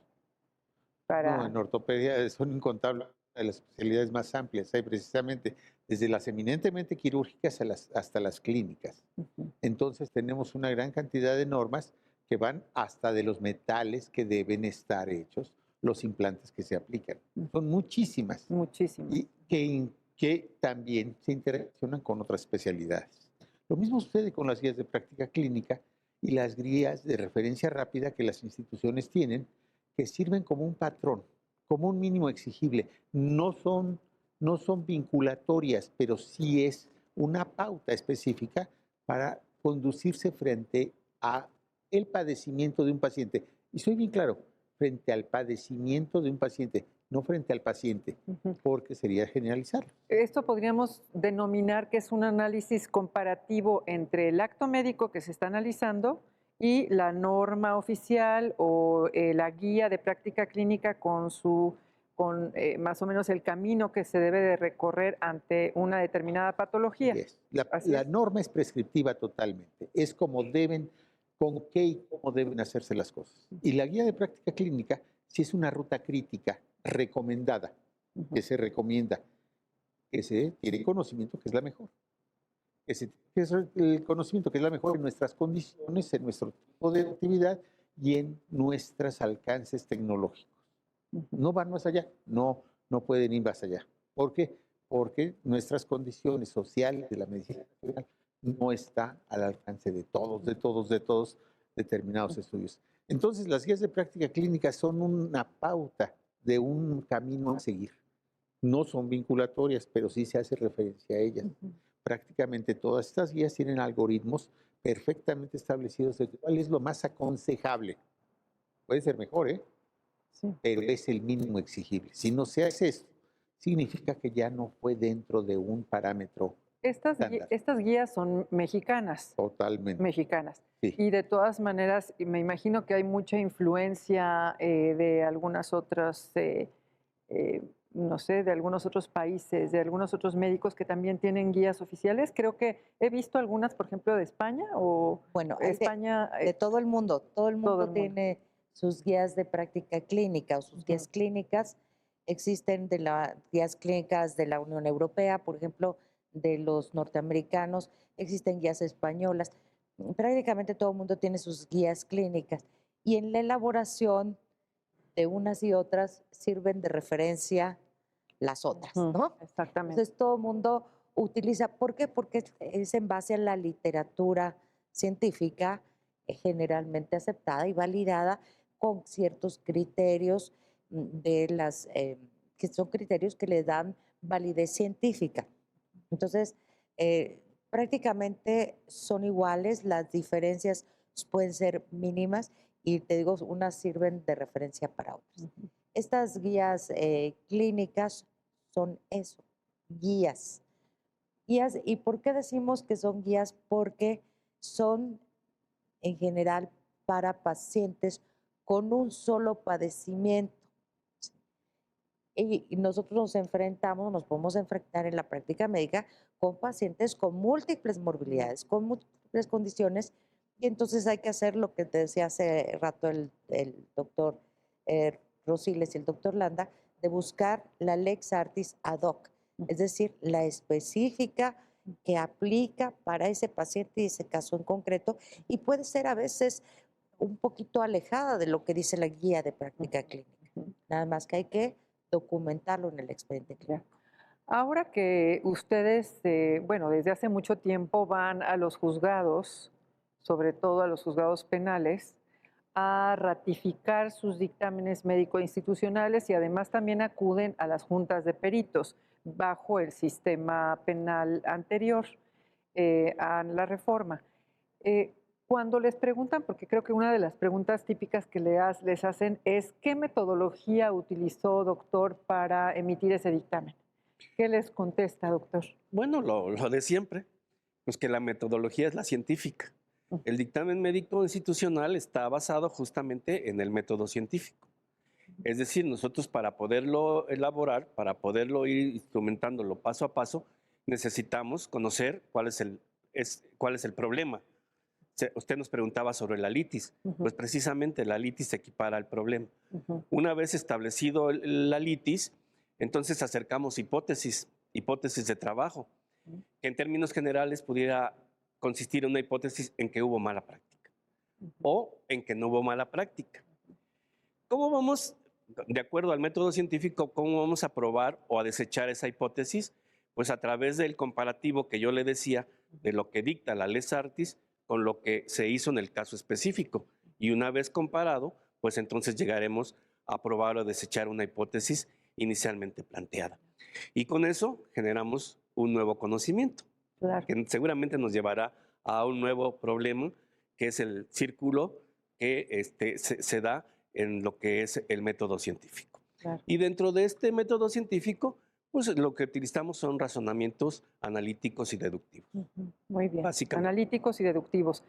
No, en ortopedia son incontables de las especialidades más amplias. Hay precisamente desde las eminentemente quirúrgicas hasta las clínicas. Entonces tenemos una gran cantidad de normas que van hasta de los metales que deben estar hechos, los implantes que se aplican. Son muchísimas. Muchísimas. Y que también se interaccionan con otras especialidades. Lo mismo sucede con las guías de práctica clínica y las guías de referencia rápida que las instituciones tienen, que sirven como un patrón, como un mínimo exigible. No son vinculatorias, pero sí es una pauta específica para conducirse frente a el padecimiento de un paciente. Y soy bien claro, frente al padecimiento de un paciente, no frente al paciente, porque sería generalizarlo. Esto podríamos denominar que es un análisis comparativo entre el acto médico que se está analizando y la norma oficial o la guía de práctica clínica con más o menos el camino que se debe de recorrer ante una determinada patología. La norma es prescriptiva totalmente. Es como deben, con qué y cómo deben hacerse las cosas. Y la guía de práctica clínica sí es una ruta crítica recomendada, que se recomienda, que se tiene conocimiento que es la mejor. Que es el conocimiento que es la mejor en nuestras condiciones, en nuestro tipo de actividad y en nuestros alcances tecnológicos. No van más allá, no pueden ir más allá. ¿Por qué? Porque nuestras condiciones sociales de la medicina nacional no está al alcance de todos determinados estudios. Entonces, las guías de práctica clínica son una pauta de un camino a seguir. No son vinculatorias, pero sí se hace referencia a ellas. Prácticamente todas estas guías tienen algoritmos perfectamente establecidos de cuál es lo más aconsejable. Puede ser mejor, sí, pero es el mínimo exigible. Si no se hace esto, significa que ya no fue dentro de un parámetro. Estas guías son mexicanas. Totalmente. Mexicanas. Sí. Y de todas maneras, me imagino que hay mucha influencia de algunas otras, no sé, de algunos otros países, de algunos otros médicos que también tienen guías oficiales. Creo que he visto algunas, por ejemplo, de España o bueno, España. De todo el mundo. Todo el mundo tiene sus guías de práctica clínica o sus guías clínicas. Existen de las guías clínicas de la Unión Europea, por ejemplo, de los norteamericanos, existen guías españolas. Prácticamente todo el mundo tiene sus guías clínicas y en la elaboración de unas y otras sirven de referencia las otras, ¿no? Exactamente. Entonces todo el mundo utiliza, ¿por qué? Porque es en base a la literatura científica generalmente aceptada y validada con ciertos criterios de las, que son criterios que le dan validez científica. Entonces, prácticamente son iguales, las diferencias pueden ser mínimas y te digo, unas sirven de referencia para otras. Estas guías clínicas son eso, guías. Guías, ¿y por qué decimos que son guías? Porque son en general para pacientes con un solo padecimiento. Y nosotros nos podemos enfrentar en la práctica médica con pacientes con múltiples morbilidades, con múltiples condiciones, y entonces hay que hacer lo que te decía hace rato el doctor Rosiles y el doctor Landa, de buscar la lex artis ad hoc, es decir, la específica que aplica para ese paciente y ese caso en concreto, y puede ser a veces un poquito alejada de lo que dice la guía de práctica clínica. Nada más que hay que documentarlo en el expediente clínico. Ahora que ustedes, bueno, desde hace mucho tiempo van a los juzgados, sobre todo a los juzgados penales, a ratificar sus dictámenes médico-institucionales y además también acuden a las juntas de peritos bajo el sistema penal anterior a la reforma. Cuando les preguntan, porque creo que una de las preguntas típicas que les hacen es ¿qué metodología utilizó, doctor, para emitir ese dictamen? ¿Qué les contesta, doctor? Bueno, lo de siempre, pues que la metodología es la científica. El dictamen médico institucional está basado justamente en el método científico. Es decir, nosotros para poderlo elaborar, para poderlo ir instrumentándolo paso a paso, necesitamos conocer cuál es el problema. Usted nos preguntaba sobre la litis. Pues precisamente la litis se equipara al problema. Una vez establecido la litis, entonces acercamos hipótesis de trabajo, que en términos generales pudiera consistir en una hipótesis en que hubo mala práctica o en que no hubo mala práctica. ¿Cómo vamos, de acuerdo al método científico, cómo vamos a probar o a desechar esa hipótesis? Pues a través del comparativo que yo le decía de lo que dicta la lex artis con lo que se hizo en el caso específico. Y una vez comparado, pues entonces llegaremos a probar o desechar una hipótesis inicialmente planteada. Y con eso generamos un nuevo conocimiento, Claro. que seguramente nos llevará a un nuevo problema, que es el círculo que se da en lo que es el método científico. Claro. Y dentro de este método científico, pues lo que utilizamos son razonamientos analíticos y deductivos. Muy bien. Básicamente. Analíticos y deductivos.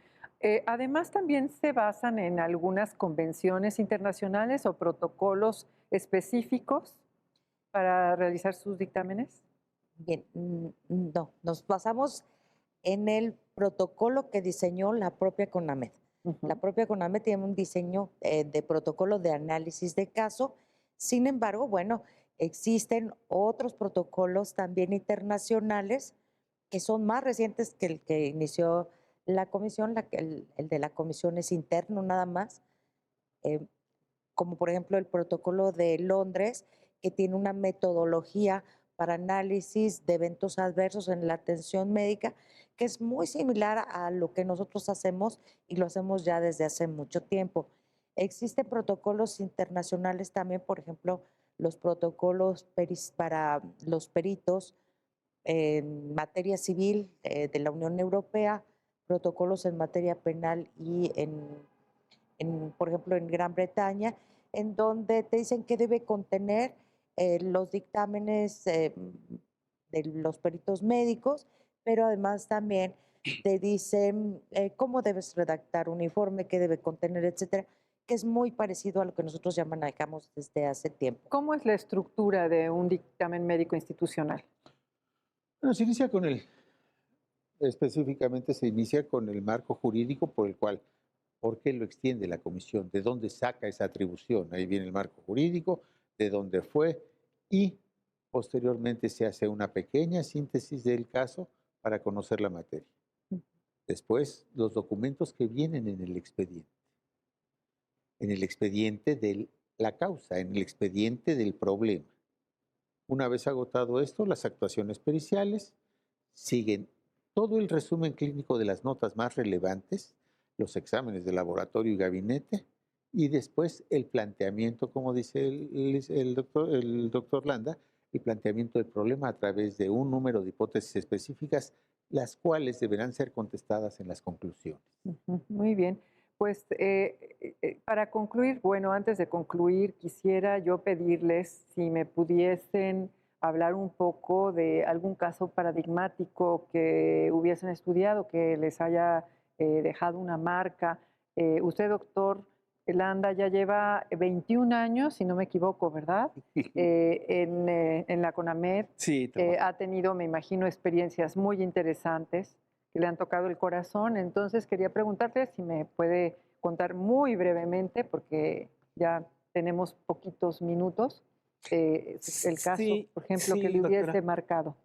Además, también se basan en algunas convenciones internacionales o protocolos específicos para realizar sus dictámenes. Bien, no, nos basamos en el protocolo que diseñó la propia CONAMED. La propia CONAMED tiene un diseño de protocolo de análisis de caso. Sin embargo, bueno, existen otros protocolos también internacionales que son más recientes que el que inició la comisión. El de la comisión es interno nada más, como por ejemplo el protocolo de Londres, que tiene una metodología para análisis de eventos adversos en la atención médica, que es muy similar a lo que nosotros hacemos y lo hacemos ya desde hace mucho tiempo. Existen protocolos internacionales también, por ejemplo, los protocolos para los peritos en materia civil de la Unión Europea, protocolos en materia penal y por ejemplo, en Gran Bretaña, en donde te dicen qué debe contener los dictámenes de los peritos médicos, pero además también te dicen cómo debes redactar un informe, qué debe contener, etcétera, que es muy parecido a lo que nosotros ya manejamos desde hace tiempo. ¿Cómo es la estructura de un dictamen médico institucional? Bueno, específicamente se inicia con el marco jurídico por el cual ¿Por qué lo extiende la comisión? ¿De dónde saca esa atribución? Ahí viene el marco jurídico, de dónde fue, y posteriormente se hace una pequeña síntesis del caso para conocer la materia. Después, los documentos que vienen en el expediente de la causa, en el expediente del problema. Una vez agotado esto, las actuaciones periciales siguen todo el resumen clínico de las notas más relevantes, los exámenes de laboratorio y gabinete, y después el planteamiento, como dice el doctor Landa, el planteamiento del problema a través de un número de hipótesis específicas, las cuales deberán ser contestadas en las conclusiones. Muy bien. Pues para concluir, bueno, antes de concluir, quisiera yo pedirles si me pudiesen hablar un poco de algún caso paradigmático que hubiesen estudiado, que les haya dejado una marca. Usted, doctor Landa, ya lleva 21 años, si no me equivoco, ¿verdad? En la CONAMED. Sí, Ha tenido, me imagino, experiencias muy interesantes que le han tocado el corazón. Entonces quería preguntarle si me puede contar muy brevemente, porque ya tenemos poquitos minutos, el caso, sí, por ejemplo, que sí, le hubiese doctora. marcado.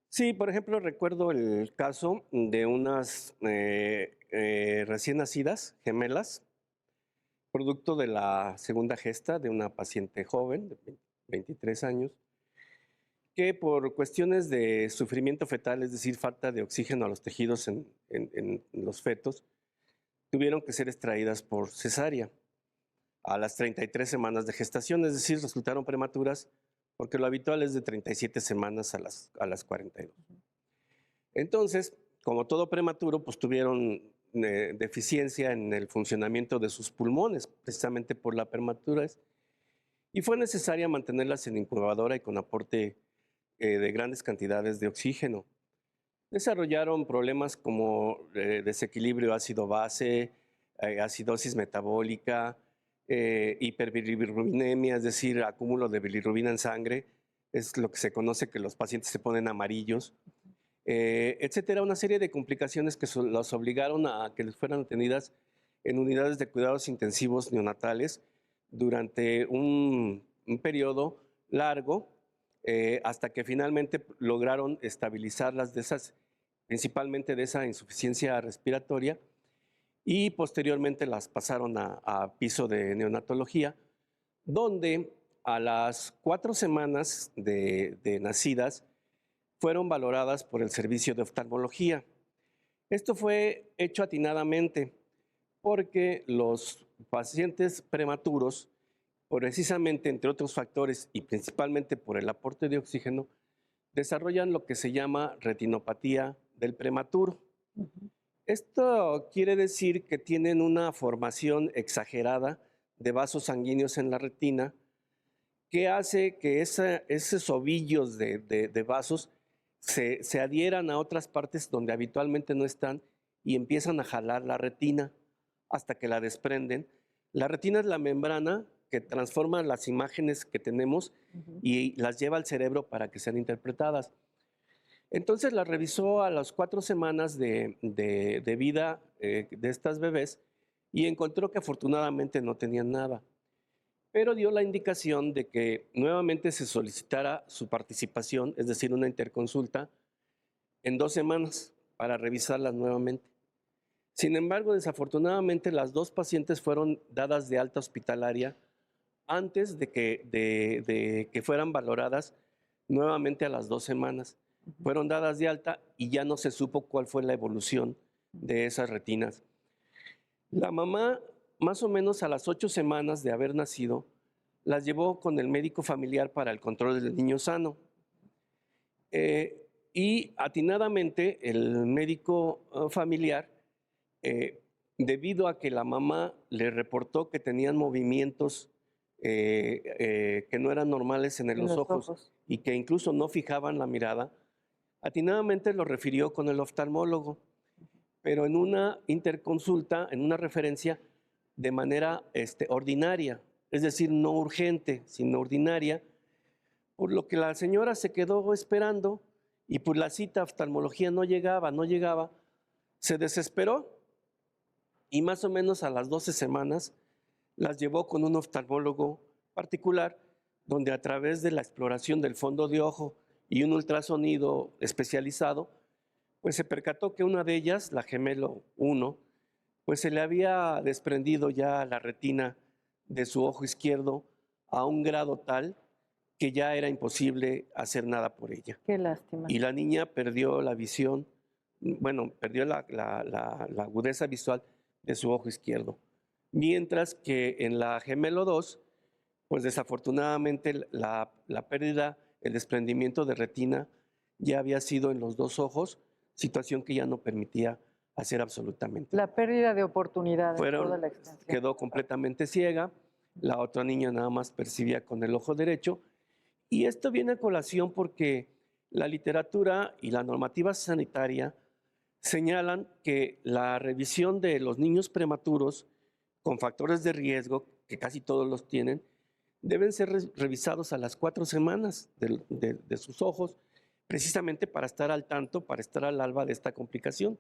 Sí, por ejemplo, recuerdo el caso de unas recién nacidas gemelas, producto de la segunda gesta de una paciente joven de 23 años, que por cuestiones de sufrimiento fetal, es decir, falta de oxígeno a los tejidos en los fetos, tuvieron que ser extraídas por cesárea a las 33 semanas de gestación, es decir, resultaron prematuras porque lo habitual es de 37 semanas a las 42. Entonces, como todo prematuro, pues tuvieron deficiencia en el funcionamiento de sus pulmones, precisamente por la prematurez, y fue necesaria mantenerlas en incubadora y con aporte de grandes cantidades de oxígeno. Desarrollaron problemas como desequilibrio ácido-base, acidosis metabólica, hiperbilirrubinemia, es decir, acúmulo de bilirrubina en sangre, es lo que se conoce que los pacientes se ponen amarillos, etcétera, una serie de complicaciones que los obligaron a que les fueran atendidas en unidades de cuidados intensivos neonatales durante un periodo largo, hasta que finalmente lograron estabilizarlas de esas, principalmente de esa insuficiencia respiratoria, y posteriormente las pasaron a piso de neonatología, donde a las 4 semanas de nacidas fueron valoradas por el servicio de oftalmología. Esto fue hecho atinadamente porque los pacientes prematuros, precisamente entre otros factores y principalmente por el aporte de oxígeno, desarrollan lo que se llama retinopatía del prematuro. Esto quiere decir que tienen una formación exagerada de vasos sanguíneos en la retina que hace que esos ovillos de vasos se adhieran a otras partes donde habitualmente no están y empiezan a jalar la retina hasta que la desprenden. La retina es la membrana que transforma las imágenes que tenemos y las lleva al cerebro para que sean interpretadas. Entonces la revisó a las 4 semanas de vida de estas bebés y encontró que afortunadamente no tenían nada, pero dio la indicación de que nuevamente se solicitara su participación, es decir, una interconsulta, en 2 semanas para revisarlas nuevamente. Sin embargo, desafortunadamente, las 2 pacientes fueron dadas de alta hospitalaria antes de que fueran valoradas nuevamente a las 2 semanas. Fueron dadas de alta y ya no se supo cuál fue la evolución de esas retinas. La mamá, más o menos a las 8 semanas de haber nacido, las llevó con el médico familiar para el control del niño sano. Y atinadamente el médico familiar, debido a que la mamá le reportó que tenían movimientos que no eran normales en los ojos y que incluso no fijaban la mirada, atinadamente lo refirió con el oftalmólogo, pero en una interconsulta, en una referencia de manera ordinaria, es decir, no urgente, sino ordinaria, por lo que la señora se quedó esperando y por la cita a oftalmología no llegaba, se desesperó y más o menos a las 12 semanas las llevó con un oftalmólogo particular, donde a través de la exploración del fondo de ojo y un ultrasonido especializado, pues se percató que una de ellas, la gemelo 1, pues se le había desprendido ya la retina de su ojo izquierdo a un grado tal que ya era imposible hacer nada por ella. Qué lástima. Y la niña perdió la visión, bueno, perdió la agudeza visual de su ojo izquierdo. Mientras que en la gemelo 2, pues desafortunadamente la pérdida, el desprendimiento de retina ya había sido en los dos ojos, situación que ya no permitía hacer absolutamente. La pérdida de oportunidad en toda Fueron, la extensión. quedó completamente ciega, la otra niña nada más percibía con el ojo derecho, y esto viene a colación porque la literatura y la normativa sanitaria señalan que la revisión de los niños prematuros con factores de riesgo, que casi todos los tienen, deben ser revisados a las 4 semanas de sus ojos, precisamente para estar al tanto, para estar al alba de esta complicación.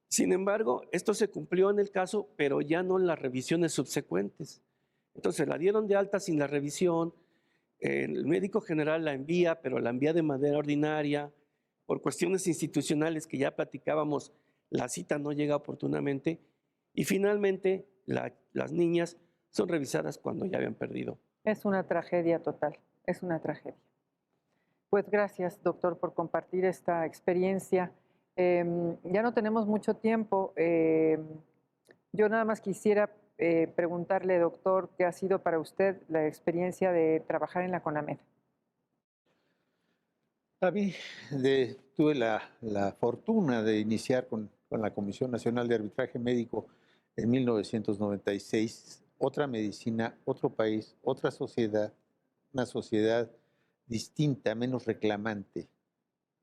Sin embargo, esto se cumplió en el caso, pero ya no en las revisiones subsecuentes. Entonces la dieron de alta sin la revisión, el médico general la envía, pero la envía de manera ordinaria, por cuestiones institucionales que ya platicábamos, la cita no llega oportunamente y finalmente las niñas son revisadas cuando ya habían perdido. Es una tragedia total, es una tragedia. Pues gracias, doctor, por compartir esta experiencia. Ya no tenemos mucho tiempo. Yo nada más quisiera preguntarle, doctor, ¿qué ha sido para usted la experiencia de trabajar en la CONAMED? A mí tuve la fortuna de iniciar con la Comisión Nacional de Arbitraje Médico en 1996, otra medicina, otro país, otra sociedad, una sociedad distinta, menos reclamante.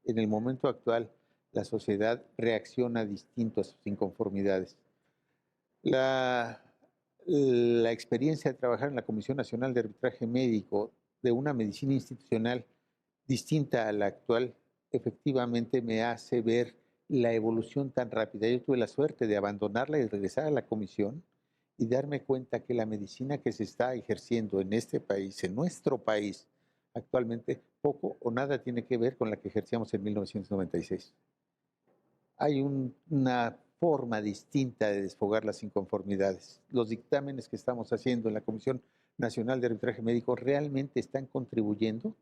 En el momento actual, la sociedad reacciona distinto a sus inconformidades. La experiencia de trabajar en la Comisión Nacional de Arbitraje Médico de una medicina institucional distinta a la actual, efectivamente me hace ver la evolución tan rápida. Yo tuve la suerte de abandonarla y regresar a la comisión y darme cuenta que la medicina que se está ejerciendo en este país, en nuestro país, actualmente poco o nada tiene que ver con la que ejercíamos en 1996. Hay una forma distinta de desfogar las inconformidades. Los dictámenes que estamos haciendo en la Comisión Nacional de Arbitraje Médico realmente están contribuyendo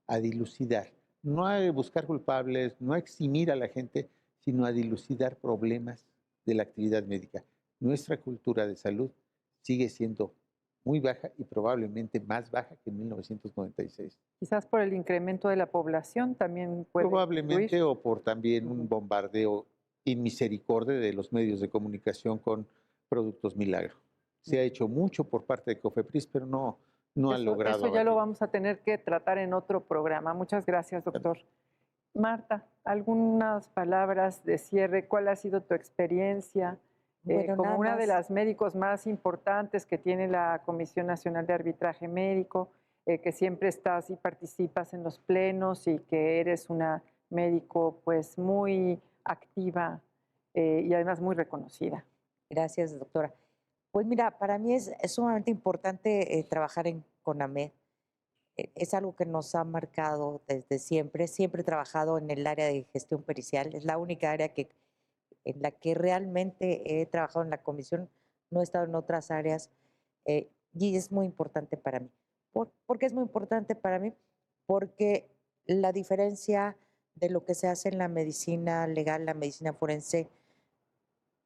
a dilucidar, no a buscar culpables, no a eximir a la gente, sino a dilucidar problemas de la actividad médica. Nuestra cultura de salud sigue siendo muy baja y probablemente más baja que en 1996. Quizás por el incremento de la población también puede Probablemente influir. o por también un bombardeo inmisericordia de los medios de comunicación con productos milagro. Se ha hecho mucho por parte de COFEPRIS, pero no han logrado Eso ya lo abatir. vamos a tener que tratar en otro programa. Muchas gracias, doctor. Marta, algunas palabras de cierre. ¿Cuál ha sido tu experiencia Bueno, como nada una de más. las médicos más importantes que tiene la Comisión Nacional de Arbitraje Médico, que siempre estás y participas en los plenos y que eres una médico pues muy activa y además muy reconocida? Gracias, doctora. Pues mira, para mí es sumamente importante trabajar en CONAMED. Es algo que nos ha marcado desde siempre. Siempre he trabajado en el área de gestión pericial. Es la única área en la que realmente he trabajado en la comisión. No he estado en otras áreas y es muy importante para mí. ¿Por qué es muy importante para mí? Porque la diferencia de lo que se hace en la medicina legal, la medicina forense,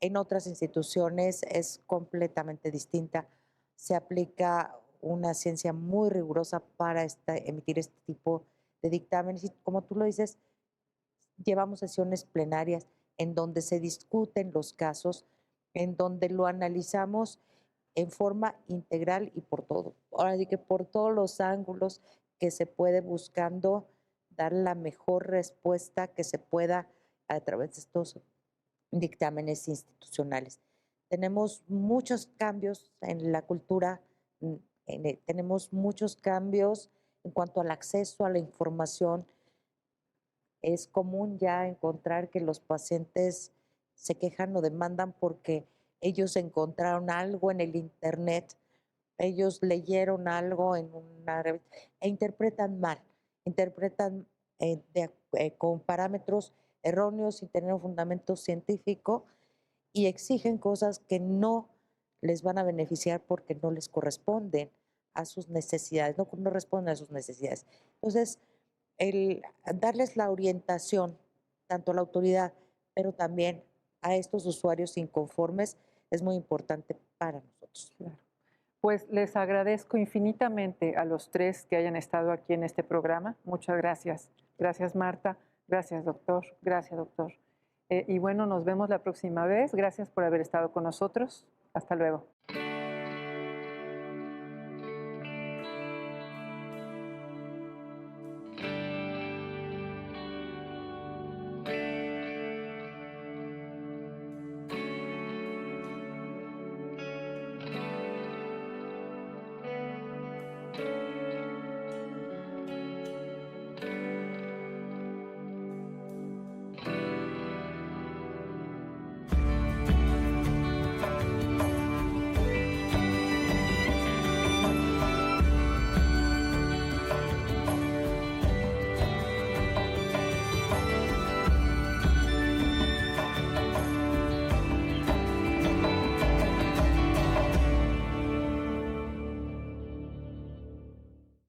en otras instituciones es completamente distinta. Se aplica una ciencia muy rigurosa para emitir este tipo de dictámenes y como tú lo dices, llevamos sesiones plenarias en donde se discuten los casos, en donde lo analizamos en forma integral y por todo. Ahora sí que por todos los ángulos que se puede buscando dar la mejor respuesta que se pueda a través de estos dictámenes institucionales. Tenemos muchos cambios en la cultura, tenemos muchos cambios en cuanto al acceso a la información. Es común ya encontrar que los pacientes se quejan o demandan porque ellos encontraron algo en el internet, ellos leyeron algo en una revista e interpretan con parámetros erróneos sin tener un fundamento científico y exigen cosas que no les van a beneficiar porque no les corresponden a sus necesidades, no responden a sus necesidades. Entonces, el darles la orientación, tanto a la autoridad, pero también a estos usuarios inconformes, es muy importante para nosotros. Claro. Pues les agradezco infinitamente a los tres que hayan estado aquí en este programa. Muchas gracias. Gracias, Marta. Gracias, doctor. Gracias, doctor. Y bueno, nos vemos la próxima vez. Gracias por haber estado con nosotros. Hasta luego.